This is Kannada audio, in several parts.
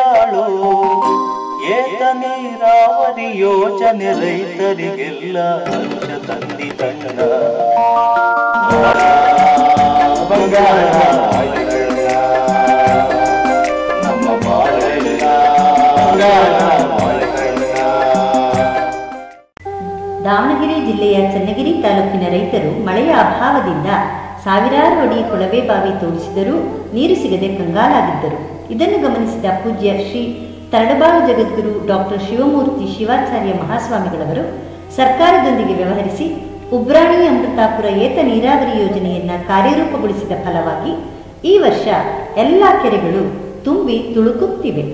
ಕೆರೆಗಳು ಏತ ನೀರಾವರಿ ಯೋಜನೆ ರೈತರಿಗೆಲ್ಲ ಹರ್ಷ ತಂದಿತಣ್ಣ ಬಂಗಾರ ನಮ್ಮ ಬಾಳೆಲ್ಲ ದಾವಣಗೆರೆ ಜಿಲ್ಲೆಯ ಚನ್ನಗಿರಿ ತಾಲೂಕಿನ ರೈತರು ಮಳೆಯ ಅಭಾವದಿಂದ ಸಾವಿರಾರು ಅಡಿ ಕೊಳವೆ ಬಾವಿ ತೋಡಿಸಿದರೂ ನೀರು ಸಿಗದೆ ಕಂಗಾಲಾಗಿದ್ದರು. ಇದನ್ನು ಗಮನಿಸಿದ ಪೂಜ್ಯ ಶ್ರೀ ತರಡಬಾಳು ಜಗದ್ಗುರು ಡಾಕ್ಟರ್ ಶಿವಮೂರ್ತಿ ಶಿವಾಚಾರ್ಯ ಮಹಾಸ್ವಾಮಿಗಳವರು ಸರ್ಕಾರದೊಂದಿಗೆ ವ್ಯವಹರಿಸಿ ಉಬ್ರಾಣಿ ಅಮೃತಾಪುರ ಏತ ನೀರಾವರಿ ಯೋಜನೆಯನ್ನು ಕಾರ್ಯರೂಪಗೊಳಿಸಿದ ಫಲವಾಗಿ ಈ ವರ್ಷ ಎಲ್ಲ ಕೆರೆಗಳು ತುಂಬಿ ತುಳುಕುತ್ತಿವೆ.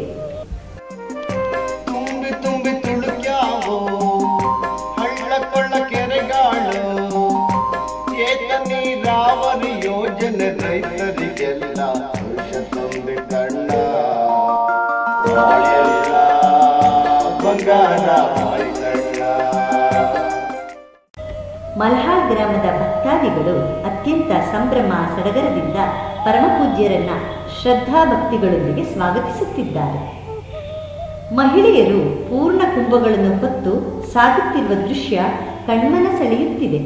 ನೀರಾವರಿ ಯೋಜನೆ ರೈತರಿಗೆಲ್ಲ ಹರ್ಷ ತಂದೆ ಕಣ್ಣ ಬಂಗಾರ ಮಲ್ಹಾಳ್ ಗ್ರಾಮದ ಭಕ್ತಾದಿಗಳು ಅತ್ಯಂತ ಸಂಭ್ರಮ ಸಡಗರದಿಂದ ಪರಮಪೂಜ್ಯರನ್ನ ಶ್ರದ್ಧಾ ಭಕ್ತಿಗಳೊಂದಿಗೆ ಸ್ವಾಗತಿಸುತ್ತಿದ್ದಾರೆ. ಮಹಿಳೆಯರು ಪೂರ್ಣ ಕುಂಭಗಳನ್ನು ಹೊತ್ತು ಸಾಗುತ್ತಿರುವ ದೃಶ್ಯ ಕಣ್ಮನ ಸೆಳೆಯುತ್ತಿದೆ.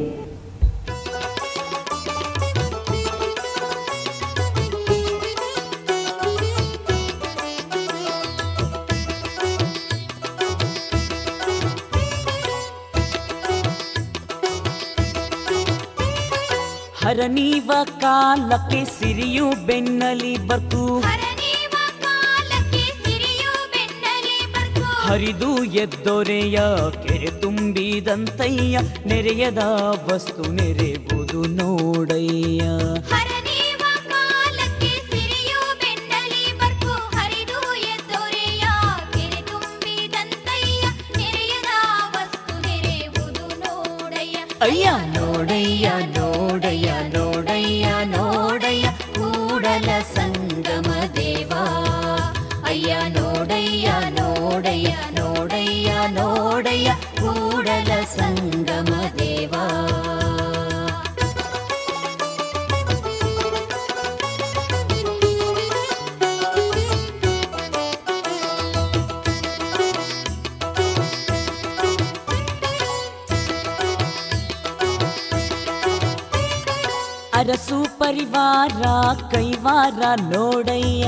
ಹರನೀವ ಕಾಲಕ್ಕೆ ಸಿರಿಯು ಬೆನ್ನಲಿ ಬರ್ತು ಹರಿದು ಎದ್ದೊರೆಯ ಕೆರೆ ತುಂಬಿದಂತಯ್ಯ ನೆರೆಯದ ವಸ್ತು ನೆರೆವುದು ನೋಡಯ್ಯ. ಅಯ್ಯ ನೋಡಯ್ಯ ನೋಡಯ್ಯ ನೋಡಯ್ಯ ನೋಡಯ್ಯ ಕೂಡಲ ಸಂಗಮ ದೇವ. ಅಯ್ಯ ನೋಡಯ್ಯ ನೋಡಯ್ಯ ನೋಡಯ್ಯ ನೋಡಯ್ಯ ಕೂಡಲ ಸಂಗಮ ದೇವ. ಅರಸು ಪರಿವಾರ ಕೈವಾರ ನೋಡಯ್ಯ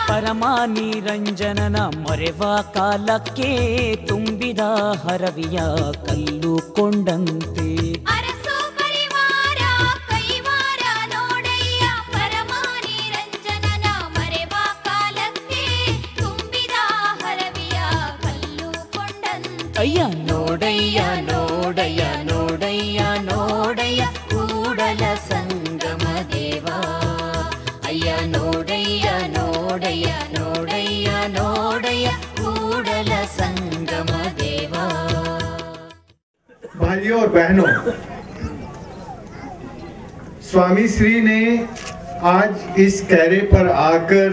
ಪರಮ ನಿರಂಜನನ ಮೊರೆವ ಕಾಲಕ್ಕೆ ತುಂಬಿದ ಹರವಿಯ ಕಲ್ಲು ಕೊಂಡಂತೆ. ಅಯ್ಯ ನೋಡಯ್ಯ ನೋಡಯ್ಯ ನೋಡಯ್ಯ ನೋಡಯ್ಯ ಕೂಡಲ ಸಂಗಮ ದೇವ. ಅಯ್ಯ ನೋಡಯ್ಯ ನೋಡಯ್ಯ ನೋಡಯ್ಯ ನೋಡಯ್ಯ ಕೂಡಲ ಸಂಗಮ ದೇವ. भाइयों और बहनों, स्वामी श्री ने आज इस कैरे पर आकर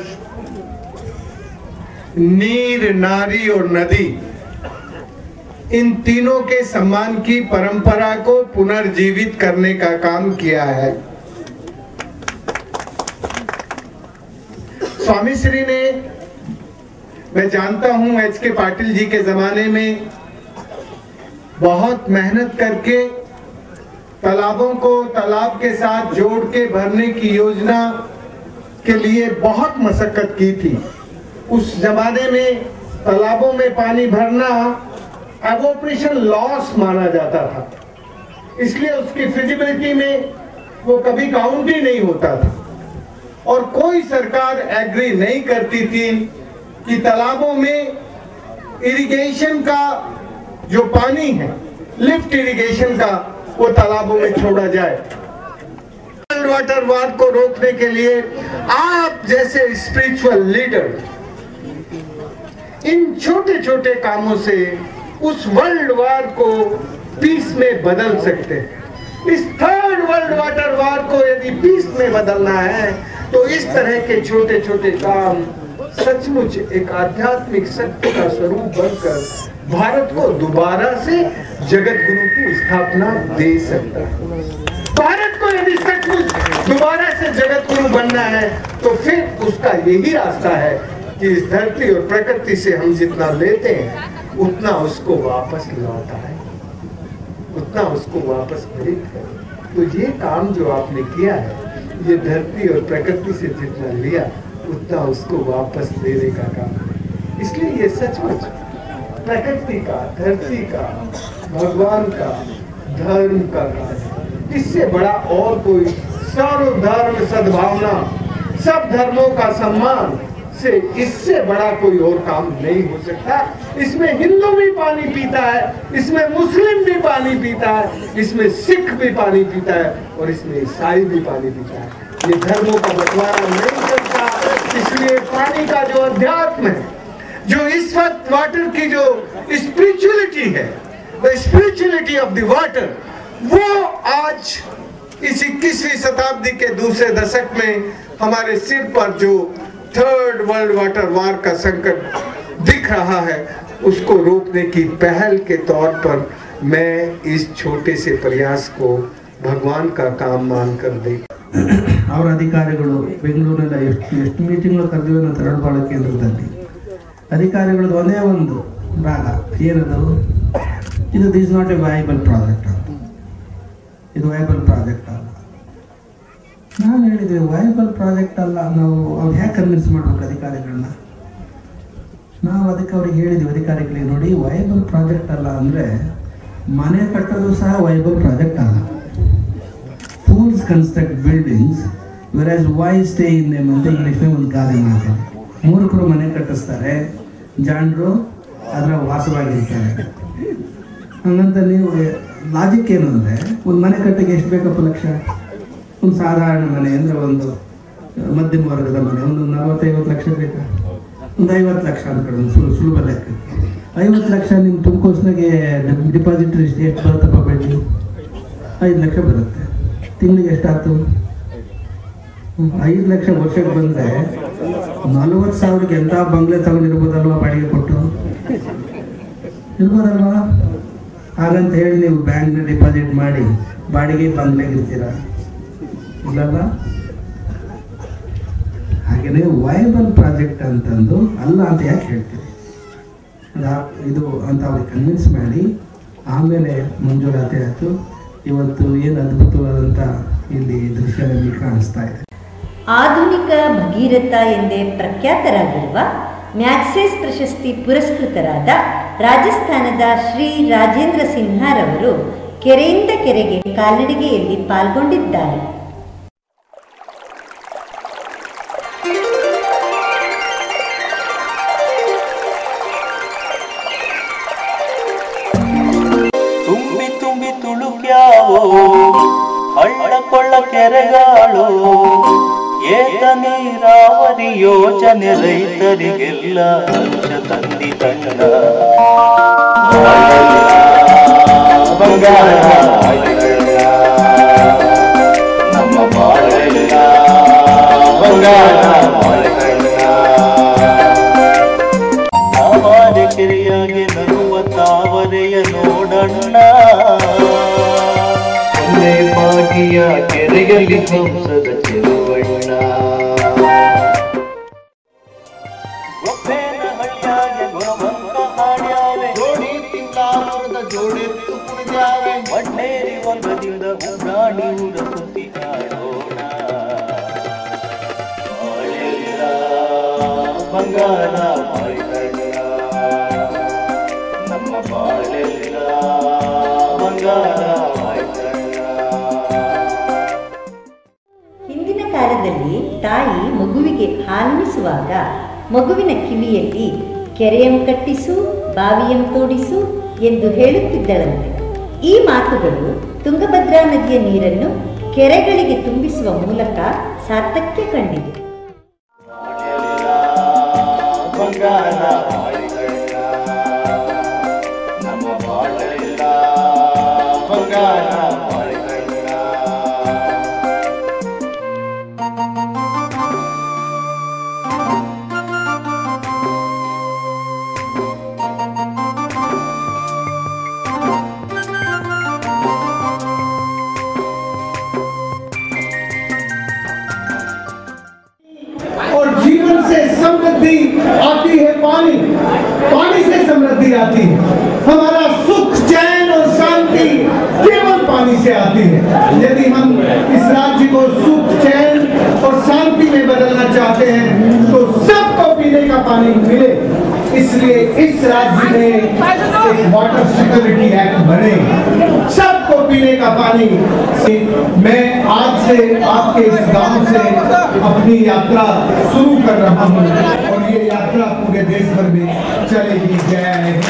नीर, नारी और नदी, इन तीनों के सम्मान की परंपरा को पुनर्जीवित करने का काम किया है. स्वामी श्री ने, मैं जानता हूं एच.के. पाटिल जी के जमाने में बहुत मेहनत करके तालाबों को तालाब के साथ जोड़ के भरने की योजना के लिए बहुत मशक्कत की थी. उस जमाने में तालाबों में पानी भरना एवोपरेशन लॉस माना जाता था, इसलिए उसकी फिजिबिलिटी में वो कभी काउंट ही नहीं होता था और कोई सरकार एग्री नहीं करती थी कि तालाबों में इरिगेशन का जो पानी है, लिफ्ट इरिगेशन का, वो तालाबों में छोड़ा जाए. वर्ल्ड वाटर वार को रोकने के लिए आप जैसे स्पिरिचुअल लीडर इन छोटे छोटे कामों से उस वर्ल्ड वार को पीस में बदल सकते हैं. इस थर्ड वर्ल्ड वाटर वार को यदि पीस में बदलना है तो इस तरह के छोटे छोटे काम सचमुच एक आध्यात्मिक सत्य का स्वरूप बनकर भारत को दोबारा से जगत गुरु की स्थापना दे सकता है. भारत को यदि सचमुच दोबारा से जगत गुरु बनना है तो फिर उसका यही रास्ता है कि इस धरती और प्रकृति से हम जितना लेते हैं उतना उसको वापस लौटा है, उतना उसको वापस प्रेरित करें। तो ये काम जो आपने किया है, ये धरती और प्रकृति से जितना लिया उतना उसको वापस देने का काम। इसलिए ये सचमुच प्रकृति का, धरती का, भगवान का, धर्म का काम है। इससे बड़ा और कोई सर्वधर्म सद्भावना, सब धर्मों का सम्मान से इससे बड़ा कोई और काम नहीं हो सकता। इसमें हिंदू भी पानी पीता है, इसमें मुस्लिम भी पानी पीता है, इसमें सिख भी पानी पीता है और इसमें ईसाई भी पानी पीता है। ये धर्मों का बंटवारा नहीं करता। इसलिए पानी का जो अध्यात्म है, जो इस वक्त वाटर की जो स्पिरिचुअलिटी है, the spirituality of the water, वो आज इस 21वीं शताब्दी के दूसरे दशक में हमारे सिर पर जो थर्ड वर्ल्ड वाटर वार का संकट दिख रहा है, उसको रोकने की पहल के तौर पर मैं इस छोटे से प्रयास को भगवान का काम मानकर दे। ಅವರ ಅಧಿಕಾರಿಗಳು ಬೆಂಗಳೂರಿನಲ್ಲಿ ಎಷ್ಟು ಮೀಟಿಂಗ್ಗಳು ಕರೆದಿವೆ ನಾವು ತರಳಬಾಳು ಕೇಂದ್ರದಲ್ಲಿ. ಅಧಿಕಾರಿಗಳದ್ದು ಒಂದೇ ಒಂದು ರಾಗ ಏನದು, ಇದು this not A viable project ಅಂತ, ಇದು ವಯಬಲ್ ಪ್ರಾಜೆಕ್ಟ್ ಅಲ್ಲ. ನಾನು ಹೇಳಿದ್ವಿ ವಯಬಲ್ ಪ್ರಾಜೆಕ್ಟ್ ಅಲ್ಲ, ನಾವು ಅವ್ರು ಹೇಗೆ ಕನ್ವಿನ್ಸ್ ಮಾಡ್ಬೇಕು ಅಧಿಕಾರಿಗಳನ್ನ. ನಾವು ಅದಕ್ಕೆ ಅವ್ರಿಗೆ ಹೇಳಿದ್ವಿ ಅಧಿಕಾರಿಗಳಿಗೆ, ನೋಡಿ ವಯಬಲ್ ಪ್ರಾಜೆಕ್ಟ್ ಅಲ್ಲ ಅಂದರೆ ಮನೆ ಕಟ್ಟೋದು ಸಹ ವಯಬಲ್ ಪ್ರಾಜೆಕ್ಟ್ ಅಲ್ಲ. Fools construct buildings, whereas wise stay in them ಅಂತ ಇಂಗ್ಲೀಷ್ನ ಒಂದು ಗಾದೆ ಮಾತು. ಮೂರ್ಖರು ಮನೆ ಕಟ್ಟಿಸ್ತಾರೆ, ಜಾಣರು ಅದರ ವಾಸವಾಗಿರ್ತಾರೆ. ಹಂಗಂತ ನೀವು ಲಾಜಿಕ್ ಏನು ಅಂದರೆ, ಒಂದು ಮನೆ ಕಟ್ಟಿಗೆ ಎಷ್ಟು ಬೇಕಪ್ಪ ಲಕ್ಷ? ಒಂದು ಸಾಧಾರಣ ಮನೆ ಅಂದರೆ ಒಂದು ಮಧ್ಯಮ ವರ್ಗದ ಮನೆ ಒಂದು 40-50 ಲಕ್ಷ ಬೇಕಾ? ಒಂದು 50 ಲಕ್ಷ ಅನ್ಕೊಳ್ಳಿ, ಒಂದು ಸುಲಭ ಲೆಕ್ಕ. 50 ಲಕ್ಷ ನಿಮ್ಮ ತುಮಕೂರಿನಾಗೆ ಡಿಪಾಸಿಟ್ ಎಷ್ಟು ಬರುತ್ತಪ್ಪ ಬಡ್ಡಿ? 5 ಲಕ್ಷ ಬರುತ್ತೆ. ತಿಂಗಳಿಗೆ ಎಷ್ಟಾಯ್ತು? 5 ಲಕ್ಷ ವರ್ಷಕ್ಕೆ ಬಂದರೆ 40,000ಕ್ಕೆ ಎಂಥ ಬಂಗ್ಲೆ ತಗೊಂಡಿರ್ಬೋದಲ್ವಾ ಬಾಡಿಗೆ ಕೊಟ್ಟು? ಇರ್ಬೋದಲ್ವಾ? ಹಾಗಂತ ಹೇಳಿ ನೀವು ಬ್ಯಾಂಕ್ನ ಡಿಪಾಸಿಟ್ ಮಾಡಿ ಬಾಡಿಗೆ ಬಂಗ್ಲೆಗೆ ಇರ್ತೀರಾ? ಇಲ್ಲಲ್ಲ. ಹಾಗೆಯೇ ವಯಬಲ್ ಪ್ರಾಜೆಕ್ಟ್ ಅಂತಂದು ಅಲ್ಲ ಅಂತ ಯಾಕೆ ಹೇಳ್ತೀವಿ? ಇದು ಅಂತ ಅವ್ರಿಗೆ ಕನ್ವಿನ್ಸ್ ಮಾಡಿ ಆಮೇಲೆ ಮಂಜೂರಾತಿ ಆಯಿತು. ಇವತ್ತು ಏನು ಅದ್ಭುತವಾದಂಥ ಇಲ್ಲಿ ದೃಶ್ಯ ನಮಗೆ ಕಾಣಿಸ್ತಾ ಇದೆ. ಆಧುನಿಕ ಭಗೀರಥ ಎಂದೇ ಪ್ರಖ್ಯಾತರಾಗಿರುವ ಮ್ಯಾಗ್ಸೆಸ್ ಪ್ರಶಸ್ತಿ ಪುರಸ್ಕೃತರಾದ ರಾಜಸ್ಥಾನದ ಶ್ರೀ ರಾಜೇಂದ್ರ ಸಿನ್ಹಾರವರು ಕೆರೆಯಿಂದ ಕೆರೆಗೆ ಕಾಲ್ನಡಿಗೆಯಲ್ಲಿ ಪಾಲ್ಗೊಂಡಿದ್ದಾರೆ. ತುಂಬಿ ತುಂಬಿ ತುಳುಕ್ಯಾವೋ ಹಳ್ಳ ಕೊಳ್ಳ ಕೆರೆಗಾಳು, ಏತ ನೀರಾವರಿ ಯೋಜನೆ ರೈತರಿಗೆಲ್ಲ ಹರ್ಷ ತಂದಿ ತಣ್ಣ. ಬಂಗಾರ ನಮ್ಮ ಬಾಳೆಲ್ಲ ಬಂಗಾರ ತಾವರೆ ಕೆರೆಯಾಗೆ ನಗುವ ತಾವರೆಯ ನೋಡಣ್ಣ. ಒಂದೇ ಬಾಗಿಯ ಕೆರೆಯಲ್ಲಿ ಹಂಸದ ಚೆಲುವಣ್ಣ. ಒಪ್ಪೇನ ಹಳ್ಳಿಯಾಗೆ ಗುಣವಂತ ಹಾಡ್ಯಾವೆ, ಜೋಡಿ ತಿಂಗಳಾರದ ಜೋಡೆತ್ತು ಕುಣಿದ್ಯಾವೆ. ಮಣ್ಣೇರಿ ಹೊಲದಿಂದ ಉಡಾಡಿ ಊರ ಸುತ್ತಿ ಕಾಡೋಣ. ಬಾಳೆಲ್ಲ ಬಂಗಾರ ಬಾಳೆಲ್ಲ ನಮ್ಮ ಬಾಳೆಲ್ಲ ಬಂಗಾರ. ಹಿಂದಿನ ಕಾಲದಲ್ಲಿ ತಾಯಿ ಮಗುವಿಗೆ ಹಾಲುಣಿಸುವಾಗ ಮಗುವಿನ ಕಿವಿಯಲ್ಲಿ ಕೆರೆಯಂ ಕಟ್ಟಿಸು ಬಾವಿಯಂ ತೋಡಿಸು ಎಂದು ಹೇಳುತ್ತಿದ್ದಳಂತೆ. ಈ ಮಾತುಗಳು ತುಂಗಭದ್ರಾ ನದಿಯ ನೀರನ್ನು ಕೆರೆಗಳಿಗೆ ತುಂಬಿಸುವ ಮೂಲಕ ಸಾರ್ಥಕ್ಯ ಕಂಡಿದೆ. समृद्धि आती है पानी, पानी से समृद्धि आती है। हमारा सुख, चैन और शांति केवल पानी से आती है। यदि हम इस राज्य को सुख, चैन और शांति में बदलना चाहते हैं तो सबको पीने का पानी मिले, इसलिए इस राज्य में एक वाटर सिक्योरिटी एक्ट बने, सबको पीने का पानी। मैं आज से आपके इस गांव से अपनी यात्रा शुरू कर रहा हूं और ये यात्रा पूरे देश भर में चलेगी। जय हिंद।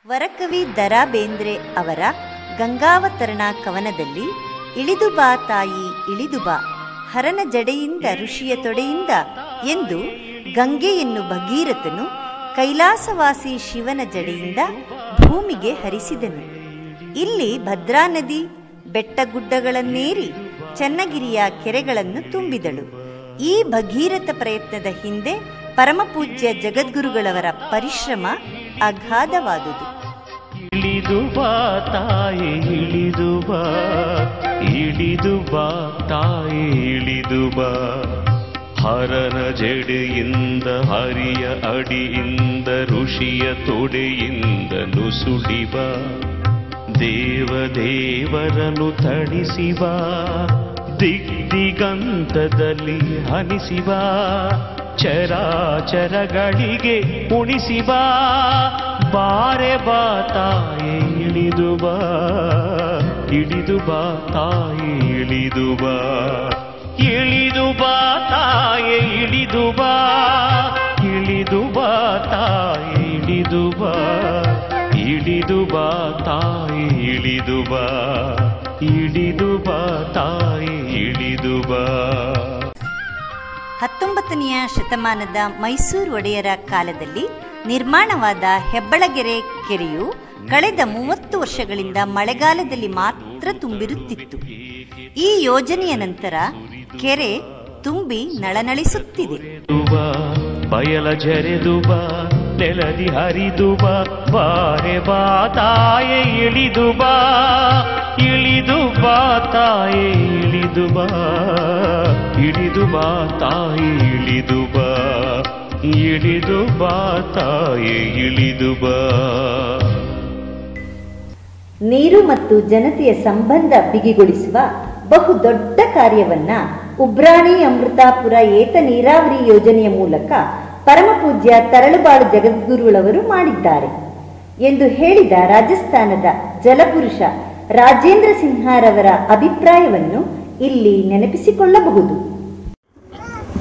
ವರಕವಿ ದ.ರಾ. ಬೇಂದ್ರೆ ಅವರ ಗಂಗಾವತರಣ ಕವನದಲ್ಲಿ ಇಳಿದು ಬಾ ತಾಯಿ ಇಳಿದು ಬಾ, ಹರನ ಜಡೆಯಿಂದ ಋಷಿಯ ತೊಡೆಯಿಂದ ಎಂದು ಗಂಗೆಯನ್ನು ಭಗೀರಥನು ಕೈಲಾಸವಾಸಿ ಶಿವನ ಜಡೆಯಿಂದ ಭೂಮಿಗೆ ಹರಿಸಿದನು. ಇಲ್ಲಿ ಭದ್ರಾ ನದಿ ಬೆಟ್ಟಗುಡ್ಡಗಳನ್ನೇರಿ ಚನ್ನಗಿರಿಯ ಕೆರೆಗಳನ್ನು ತುಂಬಿದಳು. ಈ ಭಗೀರಥ ಪ್ರಯತ್ನದ ಹಿಂದೆ ಪರಮಪೂಜ್ಯ ಜಗದ್ಗುರುಗಳವರ ಪರಿಶ್ರಮ ಅಗಾಧವಾದುದು. ಇಳಿದು ಬಾ ತಾಯಿ ಇಳಿದು ಬಾ, ಇಳಿದು ಬಾ ತಾಯಿ ಇಳಿದು ಬಾ, ಹರನ ಜಡೆಯಿಂದ ಹರಿಯ ಅಡಿಯಿಂದ ಋಷಿಯ ತೊಡೆಯಿಂದ ನುಸುಳಿ ಬಾ, ದೇವದೇವರನು ತಣಿಸಿ ಬಾ, ದಿಗ್ದಿಗಂತದಲ್ಲಿ ಹನಿಸಿ ಬಾ, ಚರಾಚರಗಳಿಗೆ ಉಣಿಸಿ ಬಾ, ಬಾರೆ ಬಾ ತಾಯಿ ಇಳಿದು ಬಾ, ಇಳಿದು ಬಾ ತಾಯಿ ಇಳಿದು ಬಾ, ಇಳಿದು ಬಾ ತಾಯಿ ಇಳಿದು ಬಾ, ಇಳಿದು ಬಾ ತಾಯಿ ಇಳಿದು ಬಾ, ಇಳಿದು ಬಾ ತಾಯಿ ಇಳಿದು ಬಾ, ಇಳಿದು ಬಾ ತಾಯಿ ಇಳಿದು ಬಾ. 19ನೆಯ ಶತಮಾನದ ಮೈಸೂರು ಒಡೆಯರ ಕಾಲದಲ್ಲಿ ನಿರ್ಮಾಣವಾದ ಹೆಬ್ಬಳಗೆರೆ ಕೆರೆಯು ಕಳೆದ 30 ವರ್ಷಗಳಿಂದ ಮಳೆಗಾಲದಲ್ಲಿ ಮಾತ್ರ ತುಂಬಿರುತ್ತಿತ್ತು. ಈ ಯೋಜನೆಯ ನಂತರ ಕೆರೆ ತುಂಬಿ ನಳನಳಿಸುತ್ತಿದೆ. ಬಯಲ ಜರೆದು ಬಾ, ನೆಲದಿ ಹರಿದು ಬಾ, ಬಾರೆ ಬಾ ತಾಯೇ ಇಳಿದು ಬಾ, ಇಳಿದು ಬಾ ತಾಯೇ ಇಳಿದು ಬಾ, ಇಳಿದು ಬಾ ತಾಯಿ ಇಳಿದು ಬಾ, ಇಳಿದು ಬಾ ತಾಯೇ ಇಳಿದು ಬಾ. ನೀರು ಮತ್ತು ಜನತೆಯ ಸಂಬಂಧ ಬಿಗಿಗೊಳಿಸುವ ಬಹುದೊಡ್ಡ ಕಾರ್ಯವನ್ನ ಉಬ್ರಾಣಿ ಅಮೃತಾಪುರ ಏತ ನೀರಾವರಿ ಯೋಜನೆಯ ಮೂಲಕ ಪರಮಪೂಜ್ಯ ತರಳುಬಾಳು ಜಗದ್ಗುರುಗಳವರು ಮಾಡಿದ್ದಾರೆ ಎಂದು ಹೇಳಿದ ರಾಜಸ್ಥಾನದ ಜಲಪುರುಷ ರಾಜೇಂದ್ರ ಸಿನ್ಹಾರವರ ಅಭಿಪ್ರಾಯವನ್ನು ಇಲ್ಲಿ ನೆನಪಿಸಿಕೊಳ್ಳಬಹುದು.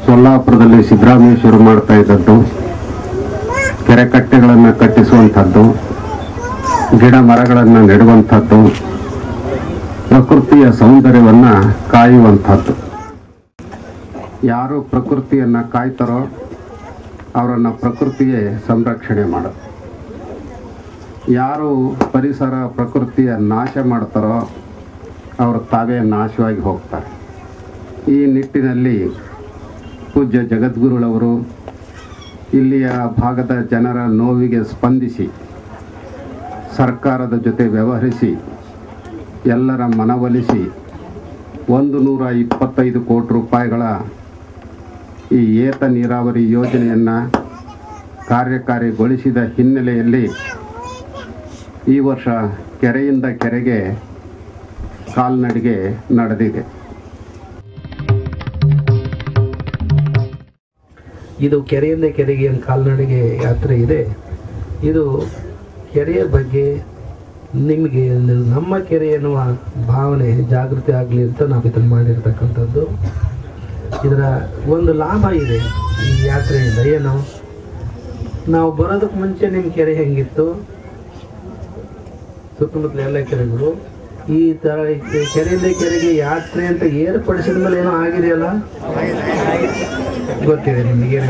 ಸೊಲ್ಲಾಪುರದಲ್ಲಿ ಸಿದ್ದರಾಮೇಶ್ವರ ಮಾಡ್ತಾ ಇದ್ದದ್ದು ಕೆರೆ ಕಟ್ಟೆಗಳನ್ನು ಕಟ್ಟಿಸುವಂಥದ್ದು, ಗಿಡ ಮರಗಳನ್ನು ನೆಡುವಂಥದ್ದು, ಪ್ರಕೃತಿಯ ಸೌಂದರ್ಯವನ್ನು ಕಾಯುವಂಥದ್ದು. ಯಾರು ಪ್ರಕೃತಿಯನ್ನು ಕಾಯ್ತಾರೋ ಅವರನ್ನು ಪ್ರಕೃತಿಯೇ ಸಂರಕ್ಷಣೆ ಮಾಡೋದು. ಯಾರು ಪರಿಸರ ಪ್ರಕೃತಿಯ ನಾಶ ಮಾಡ್ತಾರೋ ಅವರು ತಾವೇ ನಾಶವಾಗಿ ಹೋಗ್ತಾರೆ. ಈ ನಿಟ್ಟಿನಲ್ಲಿ ಪೂಜ್ಯ ಜಗದ್ಗುರುಗಳವರು ಇಲ್ಲಿಯ ಭಾಗದ ಜನರ ನೋವಿಗೆ ಸ್ಪಂದಿಸಿ ಸರ್ಕಾರದ ಜೊತೆ ವ್ಯವಹರಿಸಿ ಎಲ್ಲರ ಮನವೊಲಿಸಿ 125 ಕೋಟಿ ರೂಪಾಯಿಗಳ ಈ ಏತ ನೀರಾವರಿ ಯೋಜನೆಯನ್ನು ಕಾರ್ಯಕಾರಿಗೊಳಿಸಿದ ಹಿನ್ನೆಲೆಯಲ್ಲಿ ಈ ವರ್ಷ ಕೆರೆಯಿಂದ ಕೆರೆಗೆ ಕಾಲ್ನಡಿಗೆ ನಡೆದಿದೆ. ಇದು ಕೆರೆಯಿಂದ ಕೆರೆಗೆ ಏನು ಕಾಲ್ನಡಿಗೆ ಯಾತ್ರೆ ಇದೆ. ಇದು ಕೆರೆಯ ಬಗ್ಗೆ ನಿಮಗೆ ನಮ್ಮ ಕೆರೆ ಎನ್ನುವ ಭಾವನೆ ಜಾಗೃತಿ ಆಗಲಿ ಅಂತ ನಾವು ಇದನ್ನು ಮಾಡಿರ್ತಕ್ಕಂಥದ್ದು. ಇದರ ಒಂದು ಲಾಭ ಇದೆ ಈ ಯಾತ್ರೆಯಿಂದ. ಏನು, ನಾವು ಬರೋದಕ್ಕೆ ಮುಂಚೆ ನಿಮ್ಮ ಕೆರೆ ಹೆಂಗಿತ್ತು, ಸುತ್ತಮುತ್ತಲ ಎಲ್ಲ ಕೆರೆಗಳು ಈ ಥರ ಕೆರೆಯಿಂದ ಕೆರೆಗೆ ಯಾತ್ರೆ ಅಂತ ಏರ್ಪಡಿಸಿದ ಮೇಲೆ ಏನೋ ಆಗಿದೆಯಲ್ಲ, ಗೊತ್ತಿದೆ ನಿಮಗೆ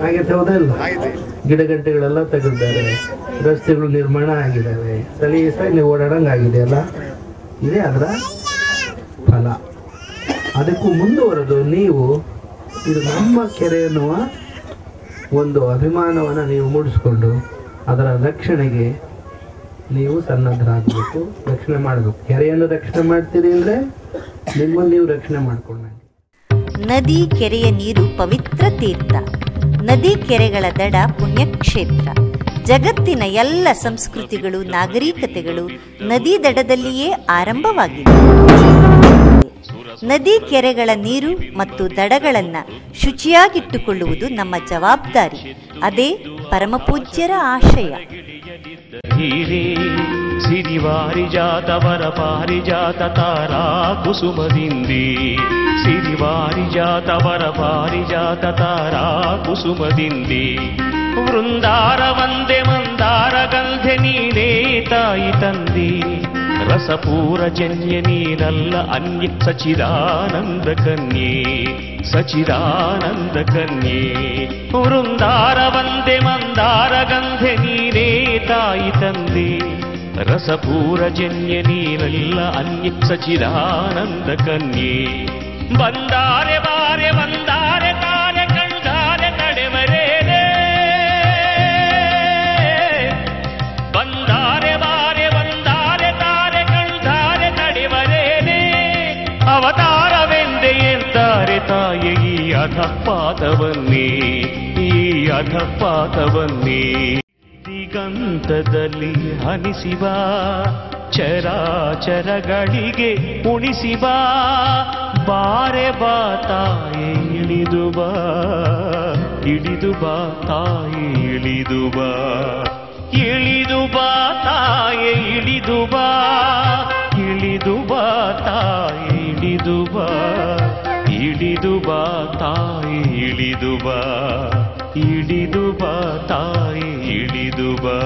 ಹಾಗೆ ಹೌದಲ್ಲ. ಗಿಡಗಂಟೆಗಳೆಲ್ಲ ತೆಗೆದಿದ್ದಾರೆ, ರಸ್ತೆಗಳು ನಿರ್ಮಾಣ ಆಗಿದ್ದಾವೆ, ಸಲೀಸಾಗಿ ನೀವು ಓಡಾಡಂಗೆ ಆಗಿದೆಯಲ್ಲ, ಇದೇ ಅದರ ಫಲ. ಅದಕ್ಕೂ ಮುಂದುವರೆದು ನೀವು ಇದು ನಮ್ಮ ಕೆರೆ ಎನ್ನುವ ಒಂದು ಅಭಿಮಾನವನ್ನು ನೀವು ಮೂಡಿಸ್ಕೊಂಡು ಅದರ ರಕ್ಷಣೆಗೆ ನೀವು ಸನ್ನದ್ಧರಾಗಬೇಕು, ರಕ್ಷಣೆ ಮಾಡಬೇಕು. ಕೆರೆಯನ್ನು ರಕ್ಷಣೆ ಮಾಡ್ತೀರಿ ಅಂದರೆ ನಿಮ್ಮನ್ನು ನೀವು ರಕ್ಷಣೆ ಮಾಡ್ಕೊಂಡ. ನದಿ ಕೆರೆಯ ನೀರು ಪವಿತ್ರ ತೀರ್ಥ, ನದಿ ಕೆರೆಗಳ ದಡ ಪುಣ್ಯಕ್ಷೇತ್ರ. ಜಗತ್ತಿನ ಎಲ್ಲ ಸಂಸ್ಕೃತಿಗಳು, ನಾಗರಿಕತೆಗಳು ನದಿ ದಡದಲ್ಲಿಯೇ ಆರಂಭವಾಗಿವೆ. ನದಿ ಕೆರೆಗಳ ನೀರು ಮತ್ತು ದಡಗಳನ್ನು ಶುಚಿಯಾಗಿಟ್ಟುಕೊಳ್ಳುವುದು ನಮ್ಮ ಜವಾಬ್ದಾರಿ. ಅದೇ ಪರಮಪೂಜ್ಯರ ಆಶಯ. ಸಿರಿವಾರಿಜಾತ ವರ ಪಾರಿಜಾತ ತಾರಾ ಕುಸುಮದಿಂದಿ, ಸಿರಿವಾರಿಜಾತ ವರ ಪಾರಿಜಾತ ತಾರಾ ಕುಸುಮದಿಂದಿ. ವೃಂದಾರ ವಂದೆ ಮಂದಾರ ಗಂಧೆ ನೀನೇ ತಾಯಿ ತಂದಿ, ರಸಪೂರ ಜನ್ಯ ನೀನಲ್ಲ ಅನ್ಯ ಸಚಿದಾನಂದ ಕನ್ಯೆ, ಸಚಿದಾನಂದ ಕನ್ಯೆ. ವೃಂದಾರ ವಂದೆ ಮಂದಾರ ಗಂಧೆ ನೀನೇ ತಾಯಿ ತಂದೆ, ರಸಪೂರ ಜನ್ಯ ನೀನಲ್ಲ ಅನ್ಯ ಸಚಿದಾನಂದ ಕನ್ಯೆ. ಬಂದಾರೆ ಬಾರೆ ಬಂದಾರೆ ತಾರೆ ಕಂಡಾರೆ ಕಡೆಮರೇನೆ, ಬಂದಾರೆ ಬಾರೆ ಬಂದಾರೆ ತಾರೆ ಕಂಡಾರೆ ಕಡೆಮರೇನೆ. ಅವತಾರವೆಂದೆ ಎಂತಾರೆ ತಾಯಿ ಈ ಅಧಪಾತವನ್ನೇ, ಈ ಅಧಪಾತವನ್ನೇ. ದಿಗಂತದಲ್ಲಿ ಹನಿಸಿವ ಚರಾಚರಗಳಿಗೆ ಉಣಿಸಿವ, ಬಾರೆ ಬಾ ತಾಯಿ ಇಳಿದು ಬಾ, ಇಳಿದು ಬಾ ತಾಯಿ ಇಳಿದು ಬಾ, ಇಳಿದು ಬಾ ತಾಯಿ ಇಳಿದು ಬಾ, ಇಳಿದು ಬಾ ತಾಯಿ ಇಳಿದು ಬಾ, ಇಳಿದು ಬಾ ತಾಯಿ ಇಳಿದು ಬಾ, ಇಳಿದು ಬಾ ತಾಯಿ ಇಳಿದು ಬಾ.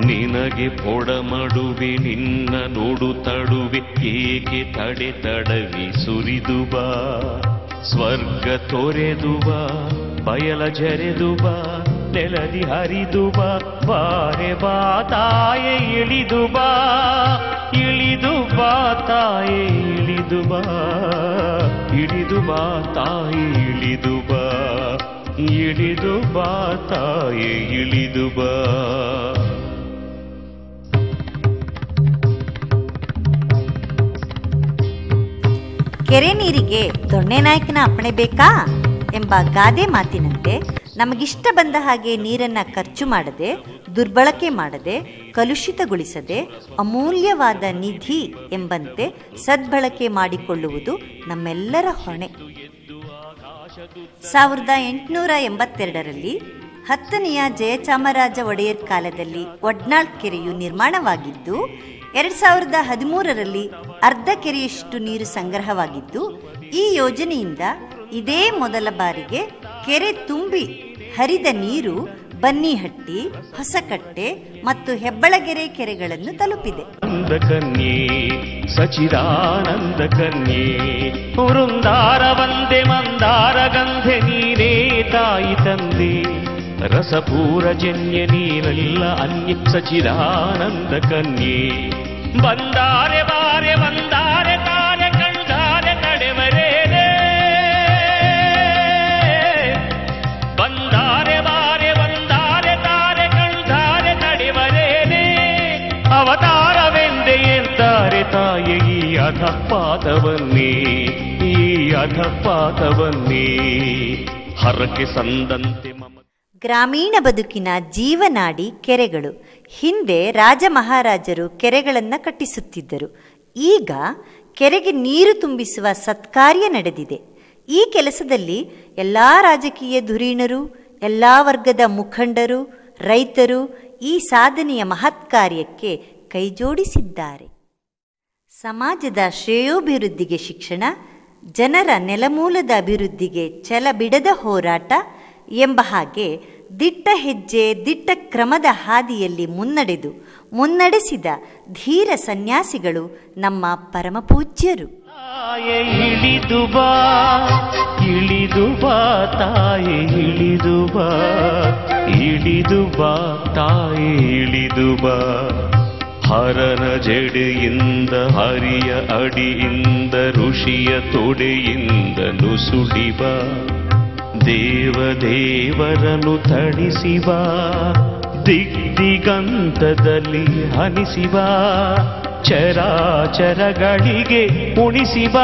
ನಿನಗೆ ಪೊಡಮಡುವೆ ನಿನ್ನ ನೋಡುತ್ತಡುವೆ, ಏಕೆ ತಡೆ ತಡವಿ ಸುರಿದು ಬಾ. ಸ್ವರ್ಗ ತೊರೆದು ಬಾ, ಬಯಲ ಜರೆದು ಬಾ, ನೆಲದಿ ಹರಿದು ಬಾ, ಬಾರೆ ಬಾ ತಾಯೆ ಇಳಿದು ಬಾ, ಇಳಿದು ಬಾ ತಾಯೆ ಇಳಿದು ಬಾ, ಇಳಿದು ಬಾ ತಾಯಿ ಇಳಿದು ಬಾ, ಇಳಿದು ಬಾ ತಾಯೆ ಇಳಿದು ಬಾ. ಕೆರೆ ನೀರಿಗೆ ದೊಣ್ಣೆ ನಾಯಕನ ಅಪ್ಪಣೆ ಬೇಕಾ ಎಂಬ ಗಾದೆ ಮಾತಿನಂತೆ ನಮಗಿಷ್ಟ ಬಂದ ಹಾಗೆ ನೀರನ್ನು ಖರ್ಚು ಮಾಡದೆ, ದುರ್ಬಳಕೆ ಮಾಡದೆ, ಕಲುಷಿತಗೊಳಿಸದೆ ಅಮೂಲ್ಯವಾದ ನಿಧಿ ಎಂಬಂತೆ ಸದ್ಬಳಕೆ ಮಾಡಿಕೊಳ್ಳುವುದು ನಮ್ಮೆಲ್ಲರ ಹೊಣೆ. 1882ರಲ್ಲಿ 10ನೆಯ ಜಯಚಾಮರಾಜ ಒಡೆಯರ್ ಕಾಲದಲ್ಲಿ ಒಡ್ನಾಳ್ ಕೆರೆಯು ನಿರ್ಮಾಣವಾಗಿದ್ದು, 2013ರಲ್ಲಿ ಅರ್ಧ ಕೆರೆಯಷ್ಟು ನೀರು ಸಂಗ್ರಹವಾಗಿದ್ದು, ಈ ಯೋಜನೆಯಿಂದ ಇದೇ ಮೊದಲ ಬಾರಿಗೆ ಕೆರೆ ತುಂಬಿ ಹರಿದ ನೀರು ಬನ್ನಿಹಟ್ಟಿ, ಹೊಸಕಟ್ಟೆ ಮತ್ತು ಹೆಬ್ಬಳಗೆರೆ ಕೆರೆಗಳನ್ನು ತಲುಪಿದೆ. ಸಚಿದಾನಂದ ಕನ್ಯೆ ವೃಂದಾರ ವಂದೆ ಮಂದಾರ ಗಂಧೆ ನೀರೇ ತಾಯಿ ತಂದೆ, ರಸಪೂರ ಜನ್ಯ ನೀನಲ್ಲ ಅನ್ಯ ಸಚಿದಾನಂದ ಕನ್ಯೆ. ಬಂದಾರೆ ಬಾರೆ ಬಂದಾರೆ ತಾರೆ ಕಂಡಾರೆ ಕಡೆಮರೇನೆ, ಬಂದಾರೆ ಬಾರೆ ಬಂದಾರೆ ತಾರೆ ಕಂಡಾರೆ ಕಡೆಮರೇನೆ. ಅವತಾರವೆಂದೆ ಎಂತಾರೆ ತಾಯಿ ಈ ಅಧಪಾತವನ್ನೇ, ಈ ಅಧಪಾತವನ್ನೇ. ಹರಕೆ ಸಂದಂತೆ ಗ್ರಾಮೀಣ ಬದುಕಿನ ಜೀವನಾಡಿ ಕೆರೆಗಳು. ಹಿಂದೆ ರಾಜ ಮಹಾರಾಜರು ಕೆರೆಗಳನ್ನು ಕಟ್ಟಿಸುತ್ತಿದ್ದರು. ಈಗ ಕೆರೆಗೆ ನೀರು ತುಂಬಿಸುವ ಸತ್ಕಾರ್ಯ ನಡೆದಿದೆ. ಈ ಕೆಲಸದಲ್ಲಿ ಎಲ್ಲ ರಾಜಕೀಯ ಧುರೀಣರು, ಎಲ್ಲ ವರ್ಗದ ಮುಖಂಡರು, ರೈತರು ಈ ಸಾಧನೆಯ ಮಹತ್ ಕಾರ್ಯಕ್ಕೆ ಕೈಜೋಡಿಸಿದ್ದಾರೆ. ಸಮಾಜದ ಶ್ರೇಯೋಭಿವೃದ್ಧಿಗೆ ಶಿಕ್ಷಣ, ಜನರ ನೆಲಮೂಲದ ಅಭಿವೃದ್ಧಿಗೆ ಛಲ ಬಿಡದ ಹೋರಾಟ ಎಂಬ ಹಾಗೆ ದಿಟ್ಟ ಹೆಜ್ಜೆ ದಿಟ್ಟ ಕ್ರಮದ ಹಾದಿಯಲ್ಲಿ ಮುನ್ನಡೆಸಿದ ಧೀರ ಸನ್ಯಾಸಿಗಳು ನಮ್ಮ ಪರಮಪೂಜ್ಯರು. ಇಳಿದು ಬಾ, ಇಳಿದು ಬಾ ತಾಯಿ ಇಳಿದು ಬಾ, ಇಳಿದು ಬಾ ತಾಯಿ ಇಳಿದು ಬಾ. ಹರನ ಜಡೆಯಿಂದ ಹರಿಯ ಅಡಿಯಿಂದ ಋಷಿಯ ತೊಡೆಯಿಂದ ನುಸುಡಿಬ, ದೇವದೇವರನು ತಣಿಸಿಬ, ದಿಗ್ದಿಗಂತದಲ್ಲಿ ಹನಿಸಿವ ಚರಾಚರಗಳಿಗೆ ಉಣಿಸಿವ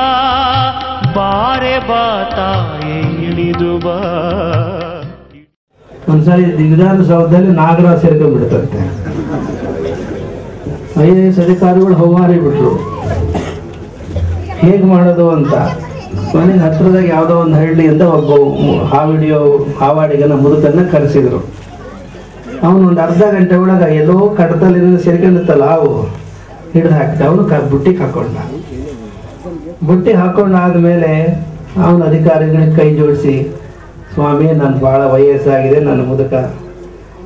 ಬಾರೆ ಬಾ ತಾಯೇ ಇಳಿದು ಬಾ. ಒಂದ್ಸಾರಿ ವಿಧಾನಸೌಧದಲ್ಲಿ ನಾಗರಾಜ್ ಸೇರ್ಕೊಂಡ್ಬಿಡ್ತಂತೆ. IAS ಅಧಿಕಾರಿಗಳು ಹೌಮಾರಿ ಬಿಟ್ರು, ಹೇಗೆ ಮಾಡೋದು ಅಂತ. ಮನೆಗೆ ಹತ್ರದಾಗ ಯಾವುದೋ ಒಂದು ಹಳ್ಳಿಯಿಂದ ಒಬ್ಬ ಹಾವಾಡಿಗನ ಮುದುಕನ್ನ ಕರೆಸಿದ್ರು. ಅವನು ಒಂದು ಅರ್ಧ ಗಂಟೆ ಒಳಗೆ ಎಲ್ಲೋ ಕಡತಲ್ಲಿ ಸೇರ್ಕೊಂಡಿತ್ತಲ್ಲ ಹಾವು ಹಿಡಿದು ಹಾಕಿದ. ಅವನು ಬುಟ್ಟಿಗೆ ಹಾಕೊಂಡ. ಬುಟ್ಟಿಗೆ ಹಾಕೊಂಡಾದ್ಮೇಲೆ ಅವನ ಅಧಿಕಾರಿಗಳಿಗೆ ಕೈ ಜೋಡಿಸಿ, ಸ್ವಾಮಿ ನಾನು ಭಾಳ ವಯಸ್ಸಾಗಿದೆ, ನನ್ನ ಮುದುಕ,